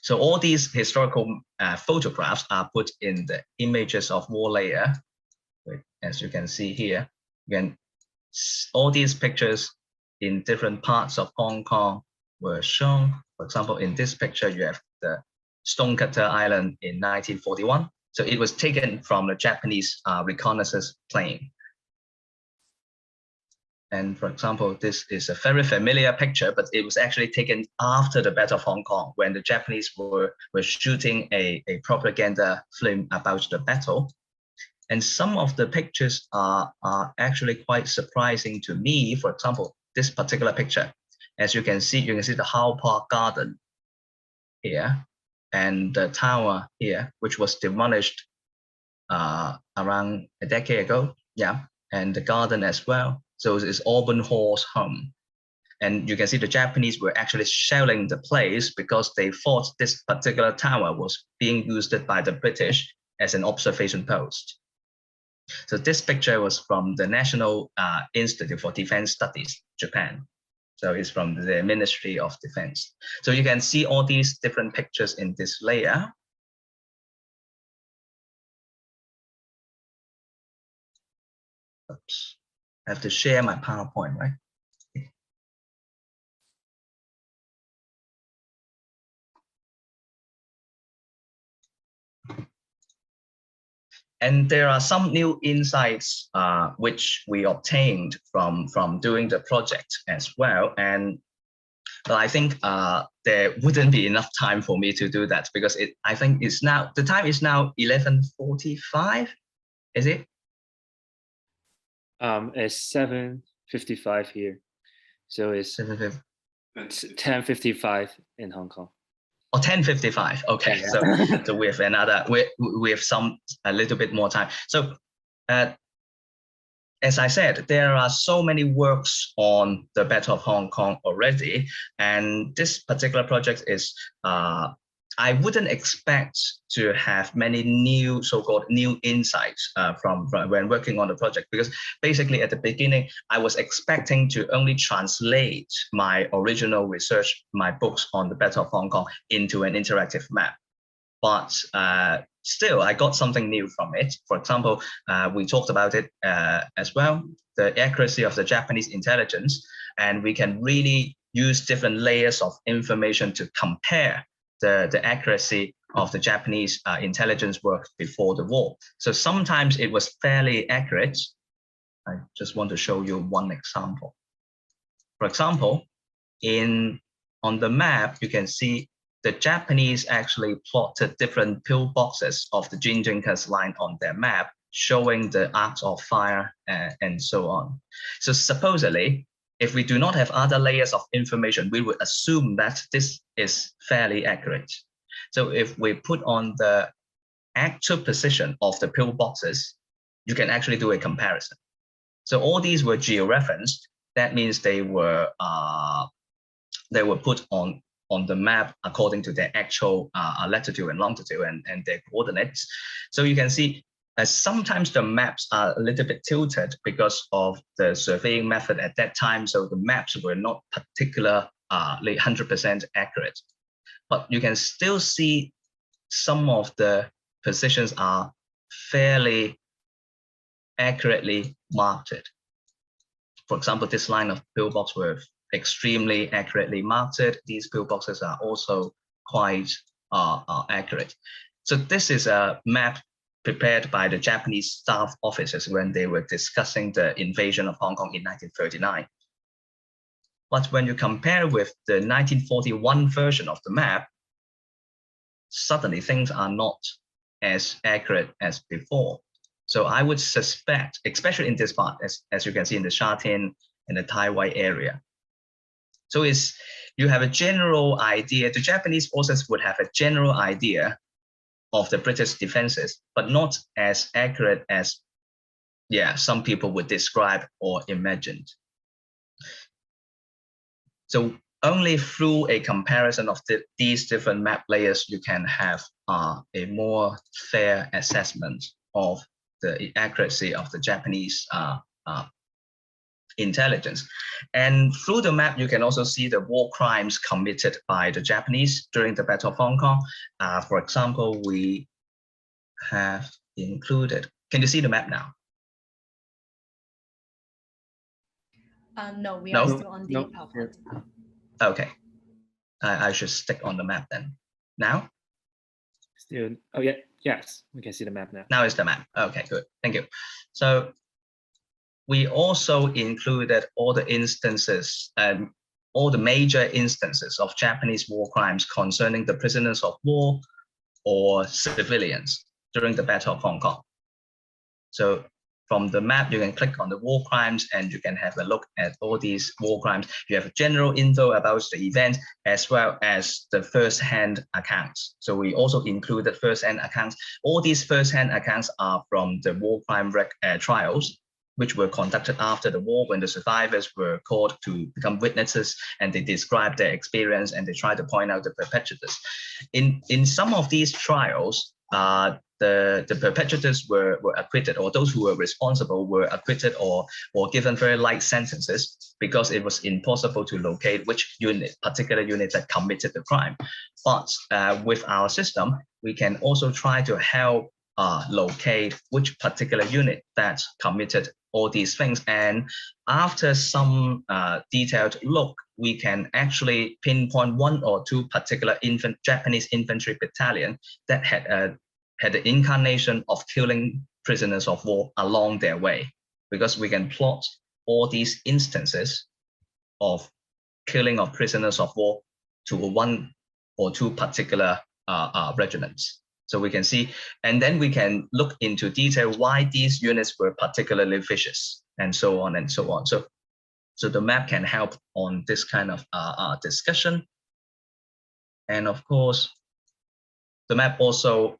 So all these historical photographs are put in the images of war layer. As you can see here, all these pictures in different parts of Hong Kong were shown. For example, in this picture, you have the Stonecutter Island in 1941. So it was taken from the Japanese reconnaissance plane. And for example, this is a very familiar picture, but it was actually taken after the Battle of Hong Kong when the Japanese were shooting a propaganda film about the battle. And some of the pictures are actually quite surprising to me. For example, this particular picture, as you can see the How Park Garden here and the tower here, which was demolished around a decade ago. Yeah, and the garden as well. So it's Auburn Hall's home. And you can see the Japanese were actually shelling the place because they thought this particular tower was being used by the British as an observation post. So this picture was from the National Institute for Defense Studies, Japan. So it's from the Ministry of Defense. So you can see all these different pictures in this layer. Oops. I have to share my PowerPoint, right? And there are some new insights which we obtained from doing the project as well. But I think there wouldn't be enough time for me to do that because I think the time is now 11:45, is it? It's 7:55 here, so it's 10:55 in Hong Kong. Oh, 10:55. Okay, Yeah. so we have we have a little bit more time. So as I said, there are so many works on the Battle of Hong Kong already, and this particular project is I wouldn't expect to have many new so-called new insights from when working on the project, because basically at the beginning, I was expecting to only translate my original research, my books on the Battle of Hong Kong into an interactive map. But still, I got something new from it. For example, we talked about it as well, the accuracy of the Japanese intelligence, and we can really use different layers of information to compare the accuracy of the Japanese intelligence work before the war. So sometimes it was fairly accurate. I just want to show you one example. For example, on the map, you can see the Japanese actually plotted different pillboxes of the Jinjinkas line on their map, showing the arcs of fire and so on. So supposedly, if we do not have other layers of information, we would assume that this is fairly accurate. So if we put on the actual position of the pillboxes, you can actually do a comparison. So all these were georeferenced. That means they were put on the map according to their actual latitude and longitude and their coordinates. So you can see sometimes the maps are a little bit tilted because of the surveying method at that time. So the maps were not particularly 100% accurate. But you can still see some of the positions are fairly accurately marked. For example, this line of pillbox were extremely accurately marked. These pillboxes are also quite accurate. So this is a map prepared by the Japanese staff officers when they were discussing the invasion of Hong Kong in 1939. But when you compare with the 1941 version of the map, suddenly things are not as accurate as before. So I would suspect, especially in this part, as you can see in the Sha Tin and the Tai Wai area. So you have a general idea, the Japanese forces would have a general idea of the British defenses, but not as accurate as some people would describe or imagine. So only through a comparison of these different map layers, you can have a more fair assessment of the accuracy of the Japanese intelligence. And through the map, you can also see the war crimes committed by the Japanese during the Battle of Hong Kong. For example, we have included, can you see the map now? No, we No? are still on the No. PowerPoint. Okay. I should stick on the map then. Now? Still, oh yeah, yes, we can see the map now. Now is the map. Okay, good. Thank you. So we also included all the instances and all the major instances of Japanese war crimes concerning the prisoners of war or civilians during the Battle of Hong Kong. So from the map, you can click on the war crimes and you can have a look at all these war crimes. You have general info about the event as well as the first-hand accounts. So we also included first-hand accounts. All these first-hand accounts are from the war crime trials, which were conducted after the war when the survivors were called to become witnesses and they described their experience and they tried to point out the perpetrators. In some of these trials, the perpetrators were acquitted, or those who were responsible were acquitted or given very light sentences because it was impossible to locate which particular unit that committed the crime. But with our system, we can also try to help locate which particular unit that committed all these things. And after some detailed look, we can actually pinpoint one or two particular Japanese infantry battalion that had the incarnation of killing prisoners of war along their way, because we can plot all these instances of killing of prisoners of war to one or two particular regiments. So we can see, and then we can look into detail why these units were particularly vicious, and so on and so on. So the map can help on this kind of discussion. And of course, the map also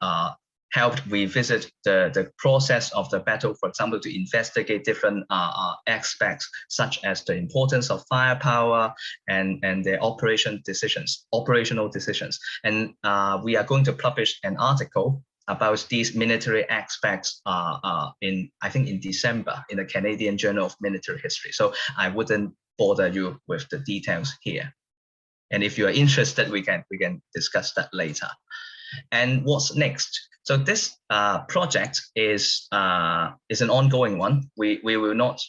helped revisit the process of the battle, for example, to investigate different aspects, such as the importance of firepower and their operational decisions. And we are going to publish an article about these military aspects I think in December in the Canadian Journal of Military History. So I wouldn't bother you with the details here. And if you are interested, we can discuss that later. And what's next? So this project is an ongoing one. We will not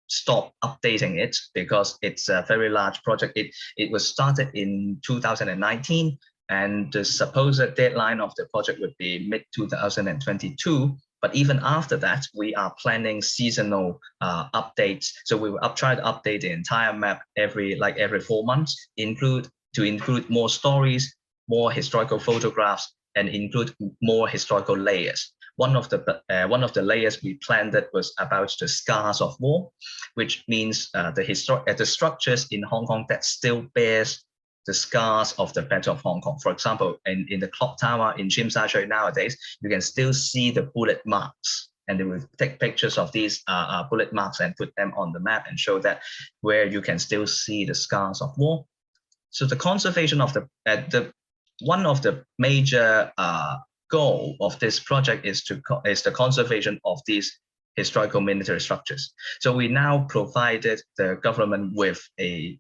stop updating it because it's a very large project. It was started in 2019, and the supposed deadline of the project would be mid-2022. But even after that, we are planning seasonal updates. So we will try to update the entire map every 4 months, to include more stories, more historical photographs, and include more historical layers. One of the layers we planned that was about the scars of war, which means the structures in Hong Kong that still bears the scars of the Battle of Hong Kong. For example, in the clock tower in Tsim Sha Tsui nowadays, you can still see the bullet marks, and they will take pictures of these bullet marks and put them on the map and show that where you can still see the scars of war. So the conservation of one of the major goal of this project is the conservation of these historical military structures. So we now provided the government with a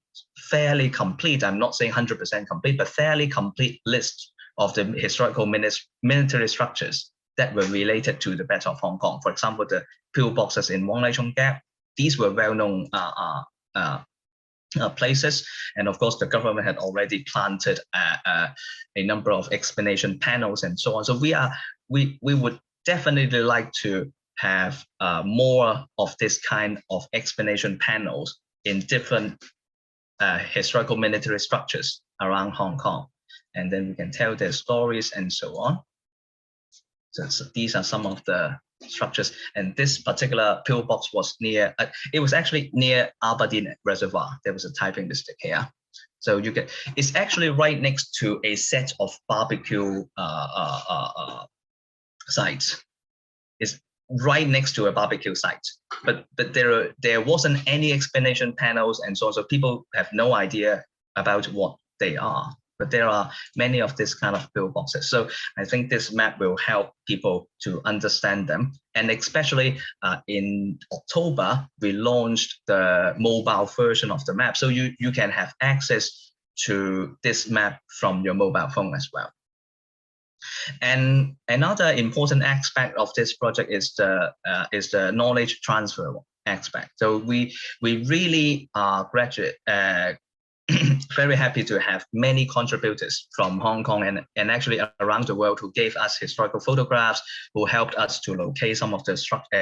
fairly complete, I'm not saying 100% complete, but fairly complete list of the historical military structures that were related to the Battle of Hong Kong. For example, the pillboxes in Wong Lai Chung Gap, these were well-known places, and of course the government had already planted a number of explanation panels and so on. So we would definitely like to have more of this kind of explanation panels in different historical military structures around Hong Kong, and then we can tell their stories and so on. So these are some of the structures, and this particular pillbox was near, it was actually near Aberdeen Reservoir. There was a typing mistake here. So it's actually right next to a set of barbecue sites. It's right next to a barbecue site, but there wasn't any explanation panels and so on, so people have no idea about what they are. But there are many of this kind of pillboxes. So I think this map will help people to understand them. And especially in October, we launched the mobile version of the map. So you can have access to this map from your mobile phone as well. And another important aspect of this project is the knowledge transfer aspect. So we really are very happy to have many contributors from Hong Kong and actually around the world who gave us historical photographs, who helped us to locate some of the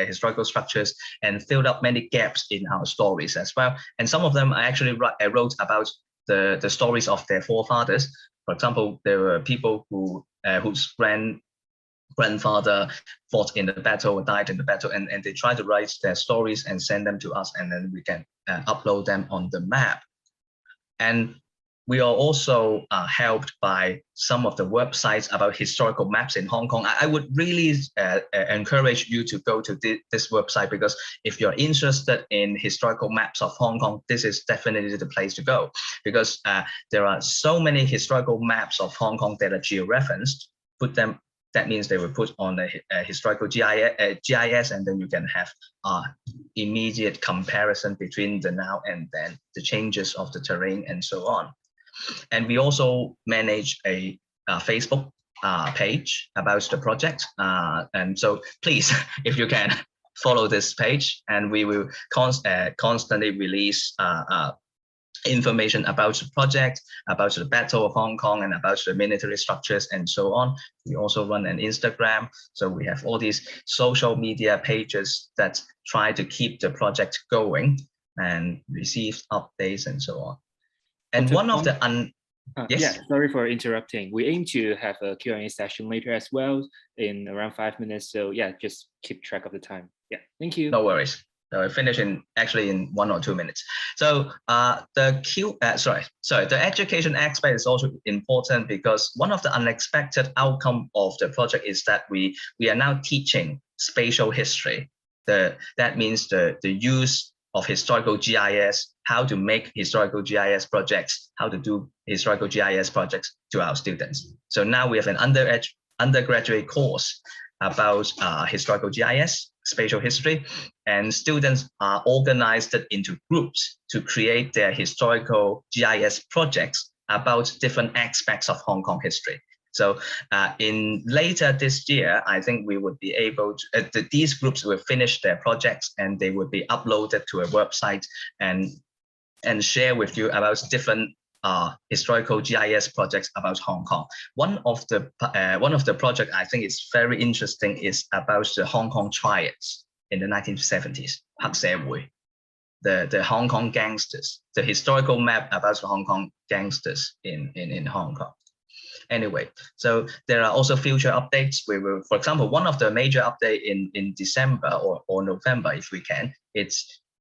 historical structures and filled up many gaps in our stories as well. And some of them I actually wrote about the stories of their forefathers. For example, there were people whose grandfather fought in the battle or died in the battle, and they try to write their stories and send them to us, and then we can upload them on the map. And we are also helped by some of the websites about historical maps in Hong Kong. I would really encourage you to go to this website, because if you're interested in historical maps of Hong Kong, this is definitely the place to go, because there are so many historical maps of Hong Kong that are georeferenced. That means they were put on a historical GIS, and then you can have immediate comparison between the now and then, the changes of the terrain and so on. And we also manage a Facebook page about the project. And so please, if you can, follow this page, and we will constantly release information about the project, about the Battle of Hong Kong, and about the military structures and so on. We also run an Instagram. So we have all these social media pages that try to keep the project going and receive updates and so on. And one of the yes? Yeah, sorry for interrupting. We aim to have a Q&A session later as well in around 5 minutes. So yeah, just keep track of the time. Yeah, thank you. No worries. So I finish actually in 1 or 2 minutes. So the education aspect is also important, because one of the unexpected outcome of the project is that we are now teaching spatial history. That means the use of historical GIS, how to make historical GIS projects, how to do historical GIS projects to our students. So now we have an undergraduate course about historical GIS, spatial history, and students are organized into groups to create their historical GIS projects about different aspects of Hong Kong history. So in later this year, I think we would be able to, these groups will finish their projects and they would be uploaded to a website and share with you about different historical GIS projects about Hong Kong. One of the projects I think is very interesting is about the Hong Kong triads in the 1970s, Hak社會, the Hong Kong gangsters, the historical map about the Hong Kong gangsters in Hong Kong. Anyway, so there are also future updates. We will, for example, one of the major updates in December or November, if we can,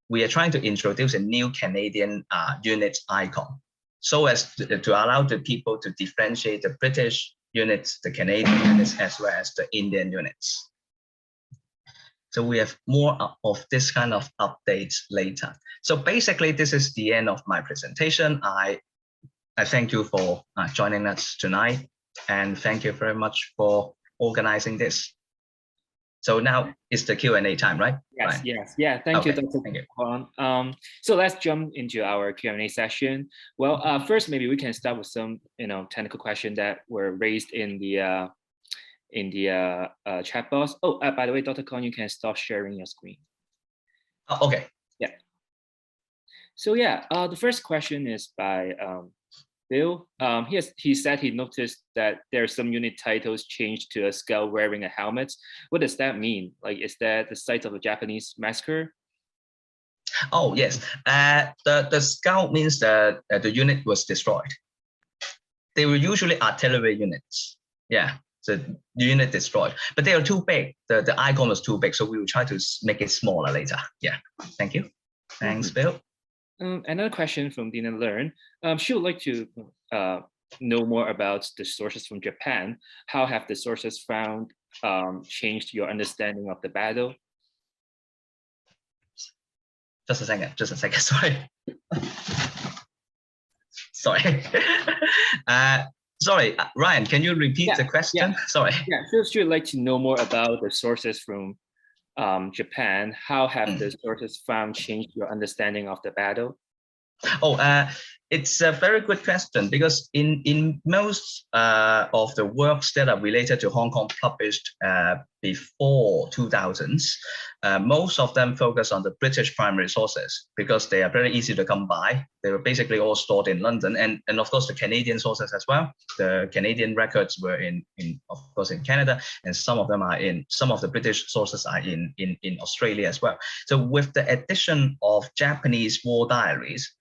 we are trying to introduce a new Canadian unit icon, so as to allow the people to differentiate the British units, the Canadian units, as well as the Indian units. So we have more of this kind of updates later. So basically, this is the end of my presentation. I thank you for joining us tonight, and thank you very much for organizing this. So now it's the Q&A time, right? Yes, right. Yes, yeah. Thank you, Dr. Kwong. So let's jump into our Q&A session. Well, first, maybe we can start with some, technical questions that were raised in the chat box. Oh, by the way, Dr. Kwong, you can stop sharing your screen. Oh, okay. Yeah. So yeah, the first question is by Bill. He said he noticed that there are some unit titles changed to a scout wearing a helmet. What does that mean? Like, is that the site of a Japanese massacre? Oh, yes. The scout means that the unit was destroyed. They were usually artillery units. Yeah, so the unit destroyed. But they are too big. The icon was too big, so we will try to make it smaller later. Yeah, thank you. Thanks, Bill. Another question from Dina Learn. She would like to know more about the sources from Japan. How have the sources found changed your understanding of the battle? Just a second, sorry. Sorry. Sorry, Ryan, can you repeat the question? Yeah. Sorry. Yeah, she would like to know more about the sources from Japan. How have the sources found changed your understanding of the battle? Oh, It's a very good question, because in most of the works that are related to Hong Kong published before 2000s, most of them focus on the British primary sources because they are very easy to come by. They were basically all stored in London, and of course the Canadian sources as well. The Canadian records were of course in Canada, and some of them are some of the British sources are in Australia as well. So with the addition of Japanese war diaries,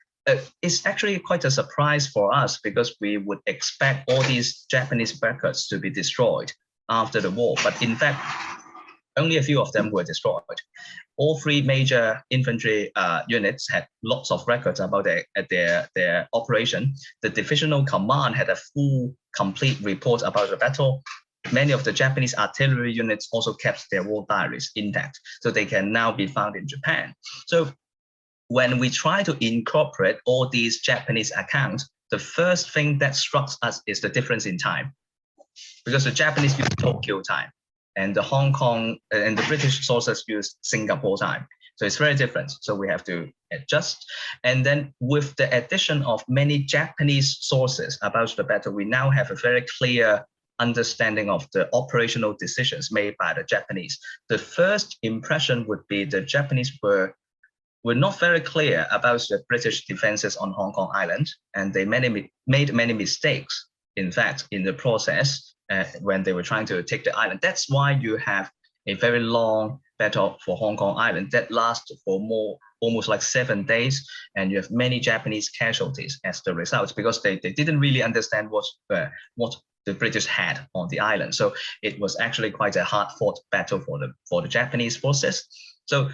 it's actually quite a surprise for us, because we would expect all these Japanese records to be destroyed after the war. But in fact, only a few of them were destroyed. All three major infantry units had lots of records about their operation. The divisional command had a full, complete report about the battle. Many of the Japanese artillery units also kept their war diaries intact, so they can now be found in Japan. So when we try to incorporate all these Japanese accounts, the first thing that strikes us is the difference in time, because the Japanese use Tokyo time, and the Hong Kong and the British sources use Singapore time. So it's very different. So we have to adjust. And then with the addition of many Japanese sources about the battle, we now have a very clear understanding of the operational decisions made by the Japanese. The first impression would be the Japanese were not very clear about the British defenses on Hong Kong Island, and they made many mistakes, in fact, in the process when they were trying to take the island. That's why you have a very long battle for Hong Kong Island that lasted for almost like 7 days, and you have many Japanese casualties as the result, because they didn't really understand what the British had on the island. So it was actually quite a hard-fought battle for the Japanese forces. So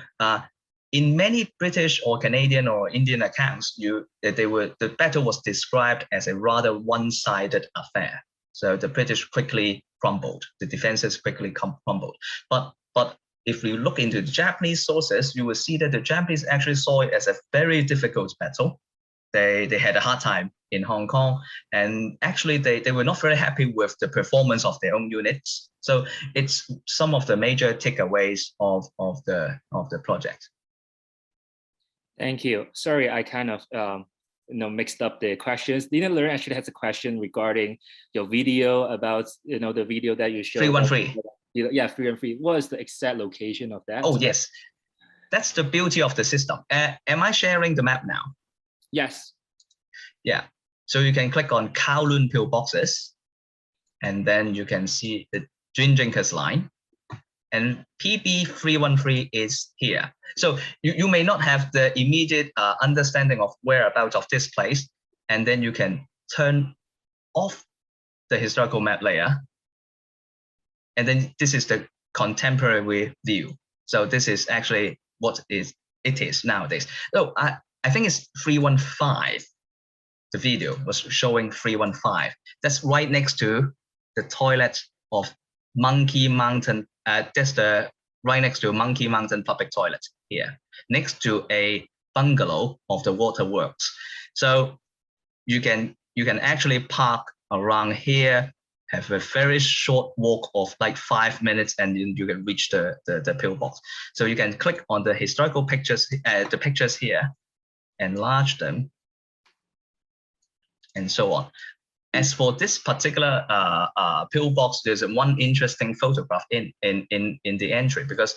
in many British or Canadian or Indian accounts, the battle was described as a rather one-sided affair. So the British quickly crumbled, the defenses quickly crumbled. But if we look into the Japanese sources, you will see that the Japanese actually saw it as a very difficult battle. They had a hard time in Hong Kong, and actually they were not very happy with the performance of their own units. So it's some of the major takeaways of the project. Thank you. Sorry, I kind of mixed up the questions. Lina Learn actually has a question regarding your video about the video that you showed. 313. Yeah, 313. What is the exact location of that? Oh yes, that's the beauty of the system. Am I sharing the map now? Yes. Yeah. So you can click on Kowloon pillboxes, and then you can see the Twin Drinkers line. And PB313 is here. So you may not have the immediate understanding of whereabouts of this place, and then you can turn off the historical map layer. And then this is the contemporary view. So this is actually what it is nowadays. So I think it's 315. The video was showing 315. That's right next to the toilet of Monkey Mountain. That's right next to Monkey Mountain public toilet here, next to a bungalow of the waterworks. So you can actually park around here, have a very short walk of like 5 minutes, and then you can reach the pillbox. So you can click on the historical pictures, the pictures here, enlarge them, and so on. As for this particular pillbox, there's one interesting photograph in the entry, because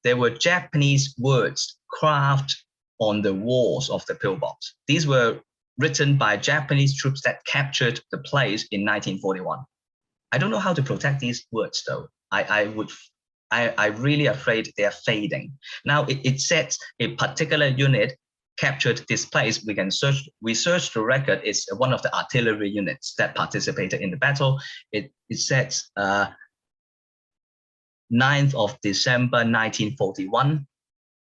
there were Japanese words carved on the walls of the pillbox. These were written by Japanese troops that captured the place in 1941. I don't know how to protect these words though. I'm really afraid they are fading. Now it says a particular unit captured this place. We searched the record. It's one of the artillery units that participated in the battle. It says 9th of December 1941,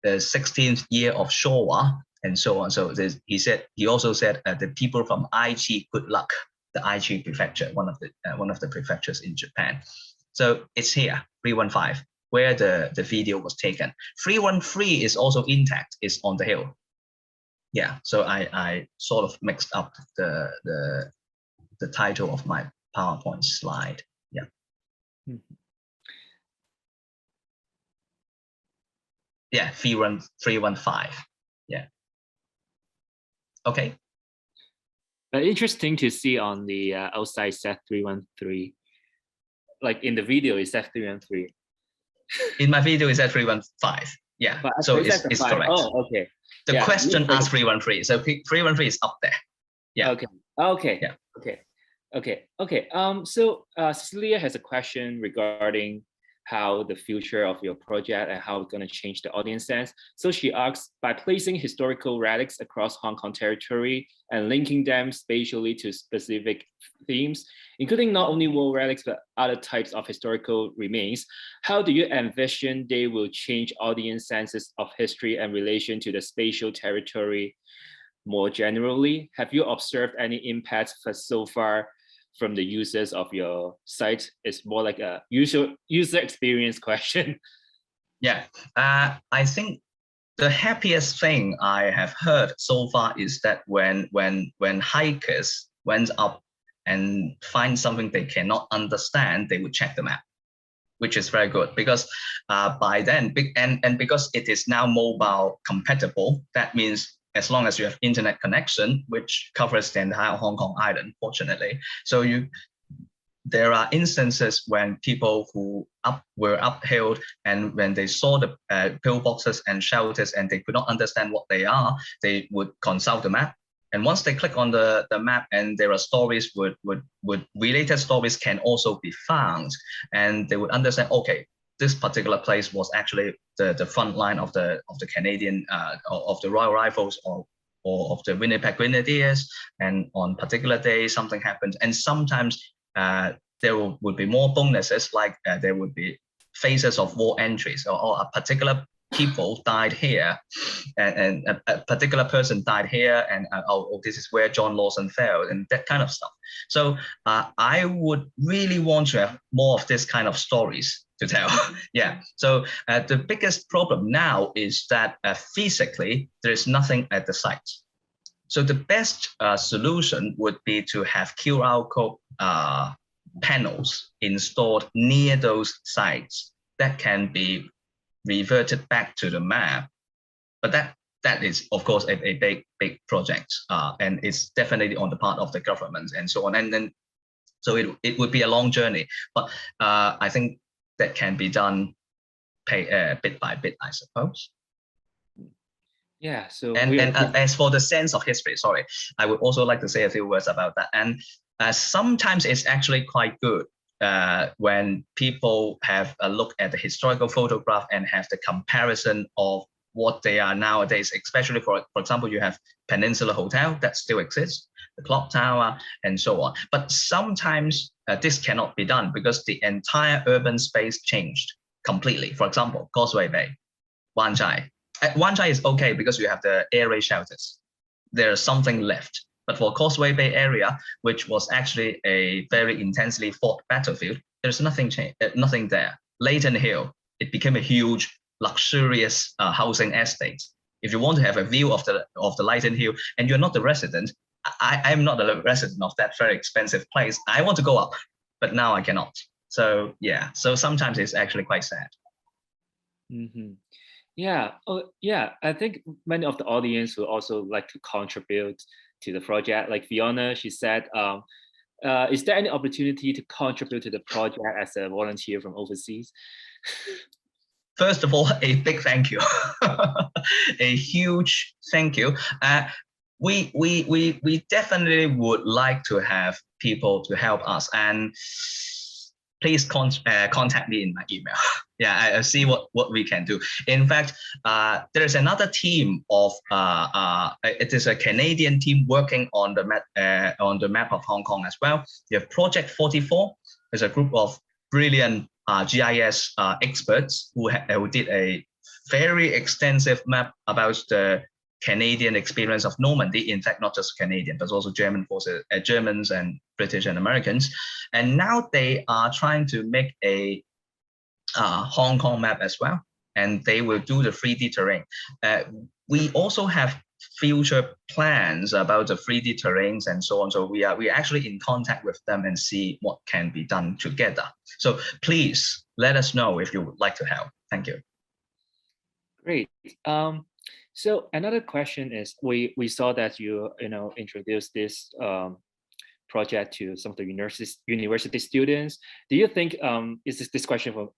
the 16th year of Showa, and so on. So he also said the people from Aichi, good luck. The Aichi prefecture, one of the prefectures in Japan. So it's here, 315, where the video was taken. 313 is also intact. It's on the hill. Yeah, so I sort of mixed up the title of my PowerPoint slide. Yeah. Yeah, 315. Yeah. Okay. Interesting to see on the outside Z313. Like in the video, is Z313. In my video, it's at 315. Yeah, But so it's at the it's 5. correct. Oh, okay. The Yeah, question looks like asked 313, so 313 is up there. Yeah. Okay. Okay. Yeah. Okay. Okay. Okay. So Cecilia has a question regarding how the future of your project and how it's going to change the audience sense. So she asks, by placing historical relics across Hong Kong territory and linking them spatially to specific themes, including not only war relics, but other types of historical remains, how do you envision they will change audience senses of history and relation to the spatial territory more generally? Have you observed any impacts so far from the users of your site? It's more like a user experience question. Yeah, I think the happiest thing I have heard so far is that when hikers went up and find something they cannot understand, they would check the map, which is very good because by then, and because it is now mobile compatible, that means as long as you have internet connection, which covers the entire Hong Kong island, fortunately. So there are instances when people who were upheld and when they saw the pillboxes and shelters and they could not understand what they are, they would consult the map. And once they click on the map and there are stories related stories can also be found, and they would understand, okay, this particular place was actually the front line of the Canadian of the Royal Rifles or of the Winnipeg Grenadiers, and on particular days something happens. And sometimes there would be more bonuses, like there would be phases of war entries, or a particular people died here, and a particular person died here, and oh, this is where John Lawson fell, and that kind of stuff. So I would really want to have more of this kind of stories to tell. Yeah. So the biggest problem now is that physically there is nothing at the site. So the best solution would be to have QR code panels installed near those sites that can be reverted back to the map. But that is, of course, a big project, and it's definitely on the part of the government and so on. And then, so it would be a long journey, but I think that can be done bit by bit, I suppose. Yeah. So and as for the sense of history, sorry, I would also like to say a few words about that. And sometimes it's actually quite good when people have a look at the historical photograph and have the comparison of what they are nowadays, especially for example, you have Peninsula Hotel that still exists, the Clock Tower, and so on. But sometimes this cannot be done because the entire urban space changed completely. For example, Causeway Bay, Wan Chai. Wan Chai is okay because you have the air raid shelters. There's something left. But for Causeway Bay area, which was actually a very intensely fought battlefield, there's nothing there. Leighton Hill, it became a huge, luxurious housing estate. If you want to have a view of the Leighton Hill and you're not the resident, I'm not a resident of that very expensive place. I want to go up, but now I cannot. So yeah, so sometimes it's actually quite sad. Mm-hmm. Yeah. Oh, yeah. I think many of the audience will also like to contribute to the project. Like Fiona, she said, is there any opportunity to contribute to the project as a volunteer from overseas? First of all, a big thank you, a huge thank you. We definitely would like to have people to help us, and please contact me in my email. Yeah, I'll see what we can do. In fact, there is another team of it is a Canadian team working on the map of Hong Kong as well. You have Project 44. There's a group of brilliant GIS experts who did a very extensive map about the Canadian experience of Normandy. In fact, not just Canadian, but also German forces, Germans and British and Americans. And now they are trying to make a Hong Kong map as well, and they will do the 3D terrain. We also have future plans about the 3D terrains and so on. So we are actually in contact with them and see what can be done together. So please let us know if you would like to help. Thank you. Great. So another question is, we saw that you introduced this project to some of the university students. Do you think is this question from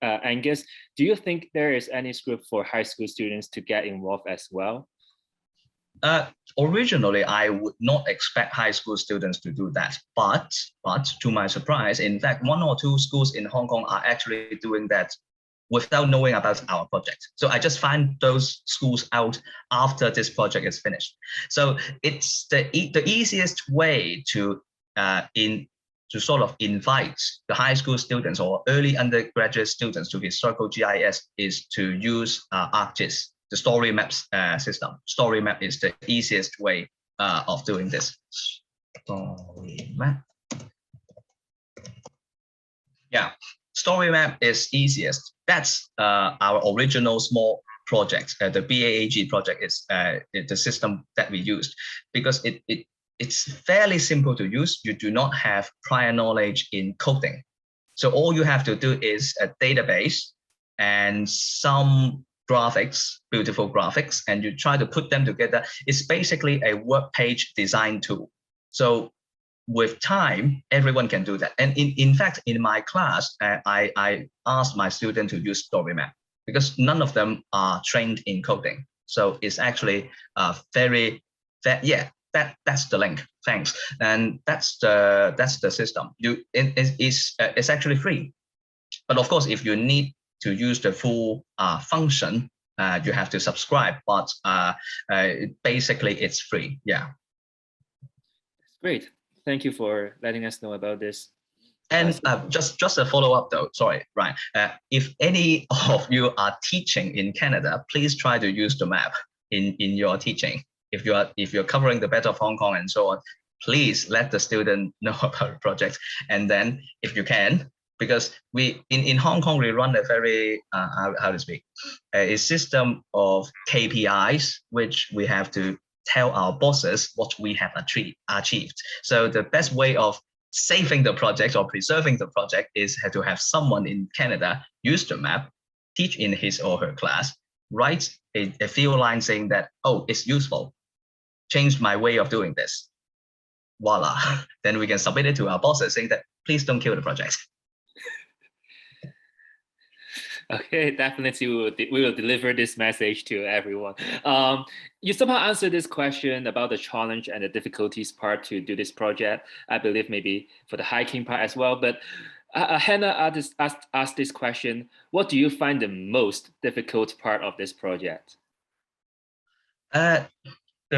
Angus? Do you think there is any scope for high school students to get involved as well? Originally, I would not expect high school students to do that, but to my surprise, in fact, 1 or 2 schools in Hong Kong are actually doing that without knowing about our project. So I just find those schools out after this project is finished. So it's the easiest way to sort of invite the high school students or early undergraduate students to historical GIS is to use ArcGIS, the story maps system. Story map is the easiest way of doing this. Story map. Yeah, story map is easiest. That's our original small project. The BAAG project is the system that we used because it's fairly simple to use. You do not have prior knowledge in coding. So all you have to do is a database and some graphics, beautiful graphics, and you try to put them together. It's basically a work page design tool. So with time, everyone can do that. And in fact, in my class, I asked my students to use story map because none of them are trained in coding. So it's actually that's the link. Thanks. And that's the system. It's actually free. But of course, if you need to use the full function, you have to subscribe. But basically, it's free. Yeah. Great. Thank you for letting us know about this. And just a follow-up though, sorry, Ryan. If any of you are teaching in Canada, please try to use the map in your teaching. If you're covering the Battle of Hong Kong and so on, please let the student know about the project. And then if you can, because we in Hong Kong we run a very how to speak a system of KPIs which we have to tell our bosses what we have achieved. So the best way of saving the project or preserving the project is to have someone in Canada use the map, teach in his or her class, write a few lines saying that, oh, it's useful, change my way of doing this. Voila. Then we can submit it to our bosses saying that, please don't kill the project. Okay, definitely we will deliver this message to everyone. You somehow answered this question about the challenge and the difficulties part to do this project. I believe maybe for the hiking part as well. But Hannah asked this question: what do you find the most difficult part of this project? The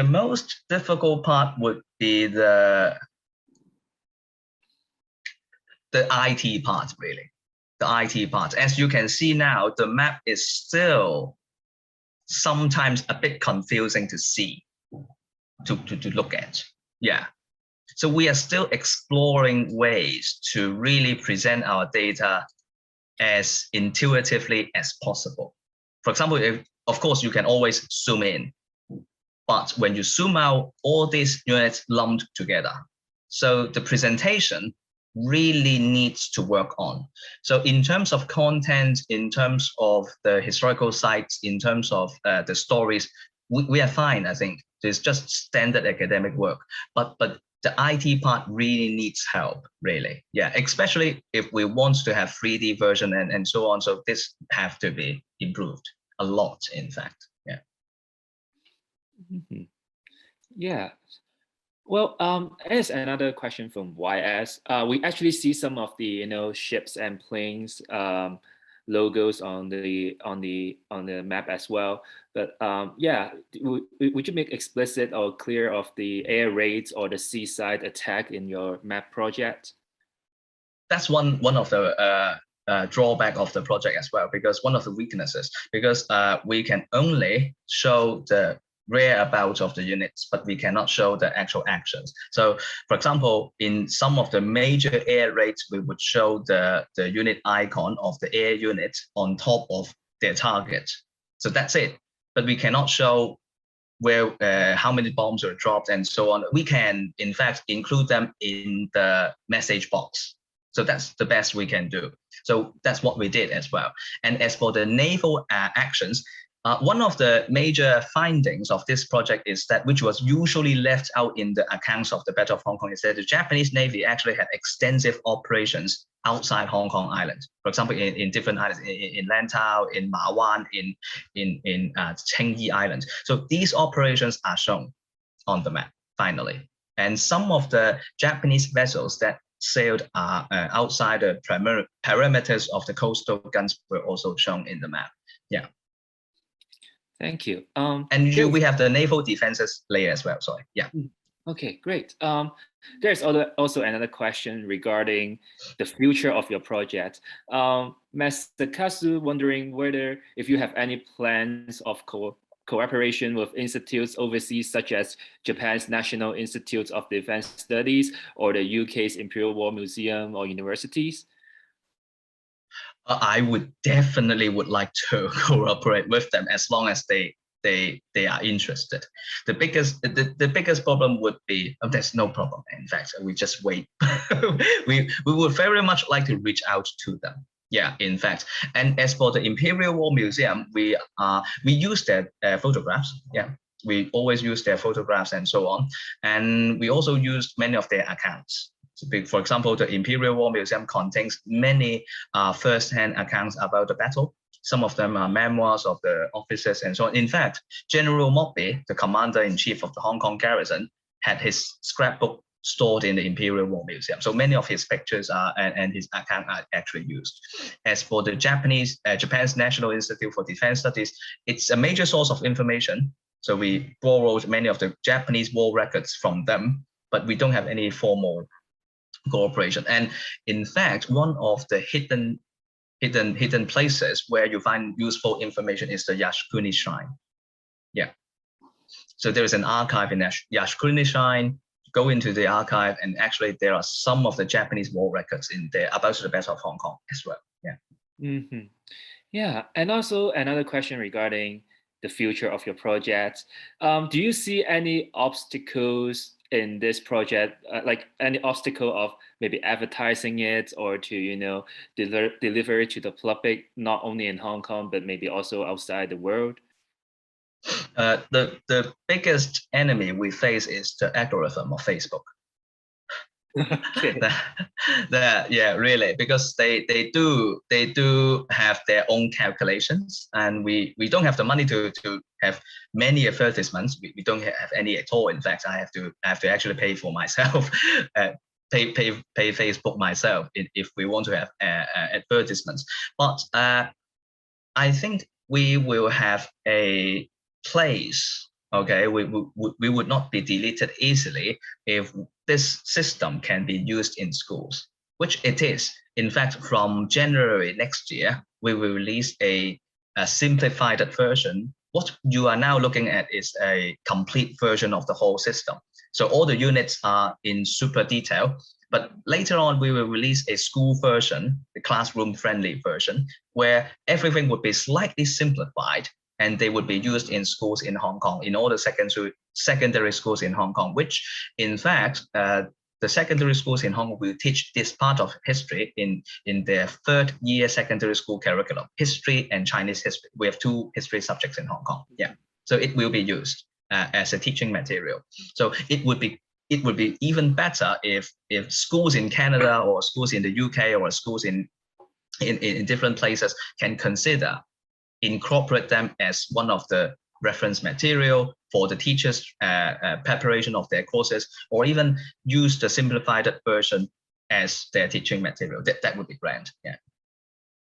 most difficult part would be the IT part, really. The IT part. As you can see now, the map is still sometimes a bit confusing to see, to look at. Yeah. So we are still exploring ways to really present our data as intuitively as possible. For example, of course, you can always zoom in, but when you zoom out, all these units lumped together. So the presentation really needs to work on. So in terms of content, in terms of the historical sites, in terms of the stories, we are fine, I think. It's just standard academic work. But the IT part really needs help, really. Yeah, especially if we want to have 3D version and so on. So this have to be improved a lot, in fact. Yeah. Mm-hmm. Yeah. Well, there's another question from YS. We actually see some of the ships and planes logos on the map as well. But yeah, would you make explicit or clear of the air raids or the seaside attack in your map project? That's one of the drawback of the project as well, because one of the weaknesses, because we can only show the whereabouts of the units, but we cannot show the actual actions. So for example, in some of the major air raids, we would show the unit icon of the air unit on top of their target. So that's it. But we cannot show where how many bombs are dropped and so on. We can, in fact, include them in the message box. So that's the best we can do. So that's what we did as well. And as for the naval actions, One of the major findings of this project is that, which was usually left out in the accounts of the Battle of Hong Kong, is that the Japanese Navy actually had extensive operations outside Hong Kong Island. For example, in different islands, in Lantau, in Ma Wan, in Tsing Yi Island. So these operations are shown on the map, finally. And some of the Japanese vessels that sailed outside the perimeters of the coastal guns were also shown in the map. Yeah. Thank you. And we have the naval defenses layer as well. Sorry. Yeah. Okay, great. There's also another question regarding the future of your project. Master Kazu wondering whether if you have any plans of cooperation with institutes overseas, such as Japan's National Institute of Defense Studies or the UK's Imperial War Museum or universities? I would definitely like to cooperate with them as long as they are interested. The biggest problem would be there's no problem. In fact, we just wait. we would very much like to reach out to them. Yeah, in fact. And as for the Imperial War Museum, we use their photographs. Yeah, we always use their photographs and so on. And we also use many of their accounts. For example, the Imperial War Museum contains many first-hand accounts about the battle. Some of them are memoirs of the officers and so on. In fact, General Mokbe, the commander-in-chief of the Hong Kong garrison, had his scrapbook stored in the Imperial War Museum. So many of his pictures and his account are actually used. As for the Japan's National Institute for Defense Studies, it's a major source of information. So we borrowed many of the Japanese war records from them, but we don't have any formal cooperation. And in fact, one of the hidden places where you find useful information is the Yasukuni Shrine. Yeah. So there is an archive in Yasukuni Shrine. Go into the archive, and actually there are some of the Japanese war records in there about the Battle of Hong Kong as well. Yeah. Mm-hmm. Yeah, and also another question regarding the future of your project. Do you see any obstacles in this project, like any obstacle of maybe advertising it or to deliver it to the public, not only in Hong Kong but maybe also outside the world? The biggest enemy we face is the algorithm of Facebook. Okay. Yeah, really, because they do have their own calculations, and we don't have the money to have many advertisements. We don't have any at all. In fact, I have to actually pay for myself, pay Facebook myself if we want to have advertisements. But I think we will have a place. Okay, we would not be deleted easily if this system can be used in schools, which it is. In fact, from January next year, we will release a simplified version. What you are now looking at is a complete version of the whole system. So all the units are in super detail, but later on we will release a school version, the classroom-friendly version, where everything would be slightly simplified, and they would be used in schools in Hong Kong, in all the secondary schools in Hong Kong, which in fact, the secondary schools in Hong Kong will teach this part of history in their third year secondary school curriculum, history and Chinese history. We have 2 history subjects in Hong Kong. Yeah, so it will be used as a teaching material. So it would be even better if schools in Canada or schools in the UK or schools in different places can consider incorporate them as one of the reference material for the teachers' preparation of their courses, or even use the simplified version as their teaching material. That would be grand. Yeah.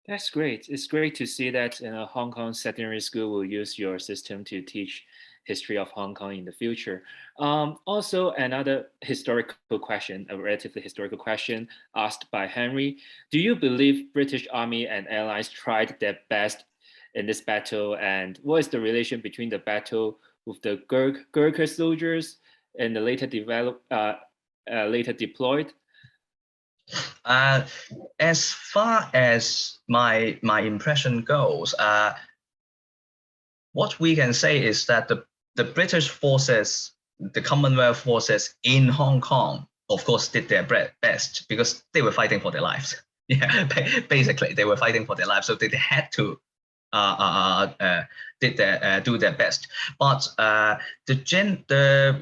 That's great. It's great to see that Hong Kong secondary school will use your system to teach history of Hong Kong in the future. Also, another historical question, a relatively historical question asked by Henry. Do you believe British Army and Allies tried their best in this battle, and what is the relation between the battle with the Gurkha soldiers and the later deployed? As far as my impression goes, what we can say is that the British forces, the Commonwealth forces in Hong Kong, of course, did their best because they were fighting for their lives. Yeah, basically, they were fighting for their lives, so they had to do their best. But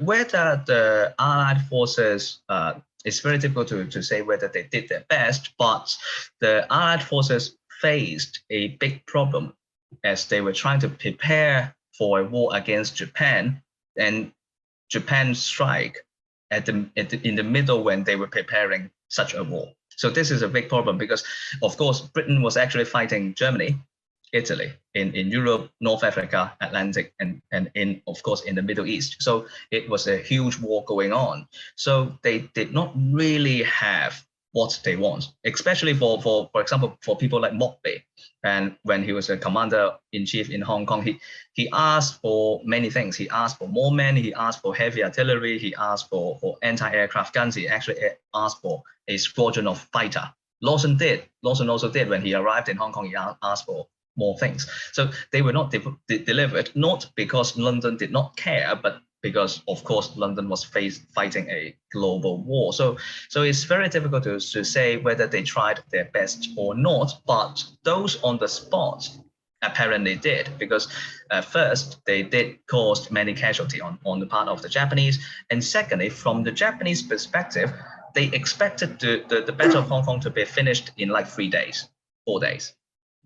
whether the Allied forces, it's very difficult to say whether they did their best, but the Allied forces faced a big problem as they were trying to prepare for a war against Japan, and Japan strike in the middle when they were preparing such a war. So this is a big problem because, of course, Britain was actually fighting Germany, Italy, in Europe, North Africa, Atlantic, and of course, in the Middle East. So it was a huge war going on. So they did not really have what they want, especially for example, for people like Mokbei. And when he was a commander-in-chief in Hong Kong, he asked for many things. He asked for more men, he asked for heavy artillery, he asked for anti-aircraft guns, he actually asked for a squadron of fighter. Lawson also did when he arrived in Hong Kong, he asked for more things. So they were not delivered, not because London did not care, but because, of course, London was fighting a global war. So it's very difficult to say whether they tried their best or not, but those on the spot apparently did, because first, they did cause many casualties on the part of the Japanese, and secondly, from the Japanese perspective, they expected the Battle of Hong Kong to be finished in like 4 days.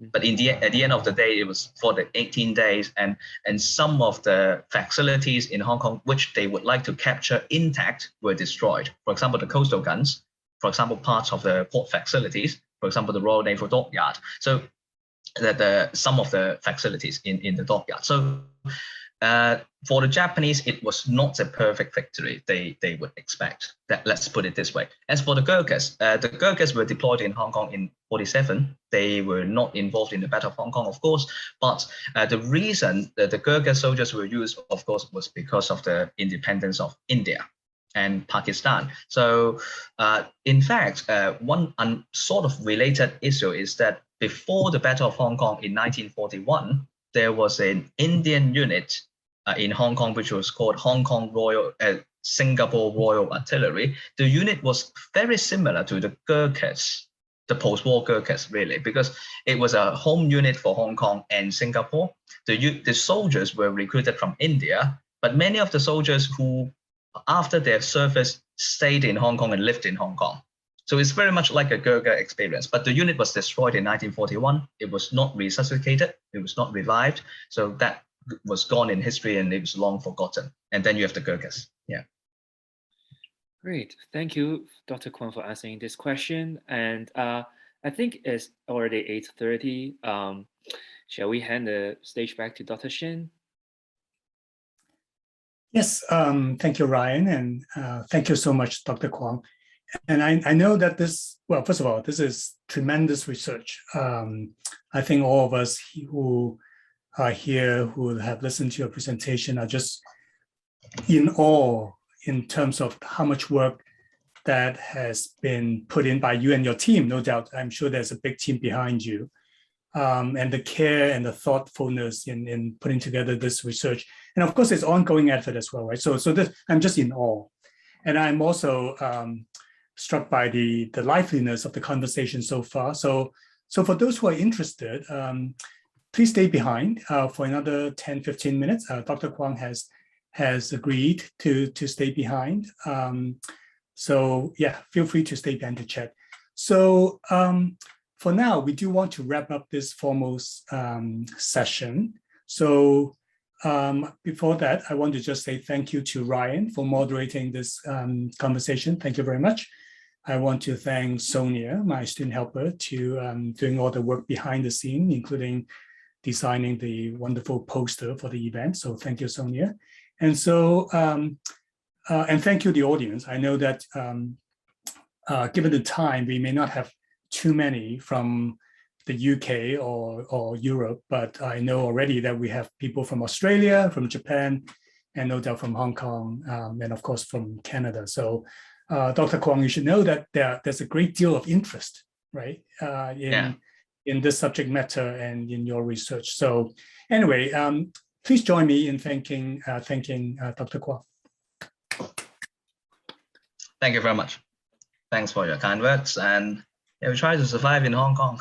But at the end of the day, it was for the 18 days, and some of the facilities in Hong Kong, which they would like to capture intact, were destroyed. For example, the coastal guns, for example, parts of the port facilities, for example, the Royal Naval Dockyard. So some of the facilities in the dockyard. So for the Japanese, it was not a perfect victory they would expect. Let's put it this way. As for the Gurkhas were deployed in Hong Kong in 1947. They were not involved in the Battle of Hong Kong, of course, but the reason that the Gurkha soldiers were used, of course, was because of the independence of India and Pakistan. So in fact, one sort of related issue is that before the Battle of Hong Kong in 1941, there was an Indian unit in Hong Kong, which was called Singapore Royal Artillery. The unit was very similar to the Gurkhas, the post-war Gurkhas, really, because it was a home unit for Hong Kong and Singapore. The soldiers were recruited from India, but many of the soldiers who, after their service, stayed in Hong Kong and lived in Hong Kong. So it's very much like a Gurkha experience, but the unit was destroyed in 1941. It was not resuscitated. It was not revived. So that was gone in history and it was long forgotten. And then you have the Gurkhas. Yeah. Great. Thank you, Dr. Kwong, for answering this question. And I think it's already 8:30. Shall we hand the stage back to Dr. Shin? Yes, thank you, Ryan, and thank you so much, Dr. Kwong. And I know that well, first of all, this is tremendous research. I think all of us who are here, who have listened to your presentation, are just in awe in terms of how much work that has been put in by you and your team, no doubt. I'm sure there's a big team behind you. And the care and the thoughtfulness in putting together this research. And of course, it's ongoing effort as well, right? So this, I'm just in awe. And I'm also struck by the liveliness of the conversation so far. So for those who are interested, please stay behind for another 10, 15 minutes. Dr. Kwong has agreed to stay behind. So yeah, feel free to stay behind to chat. So for now, we do want to wrap up this formal session. So before that, I want to just say thank you to Ryan for moderating this conversation. Thank you very much. I want to thank Sonia, my student helper, to doing all the work behind the scene, including designing the wonderful poster for the event. So thank you, Sonia. And so, and thank you, the audience. I know that given the time, we may not have too many from the UK or Europe, but I know already that we have people from Australia, from Japan, and no doubt from Hong Kong, and of course from Canada. So Dr. Kwong, you should know that there's a great deal of interest, right, in this subject matter and in your research. So anyway, please join me in thanking Dr. Kwong. Thank you very much. Thanks for your kind words, and we try to survive in Hong Kong.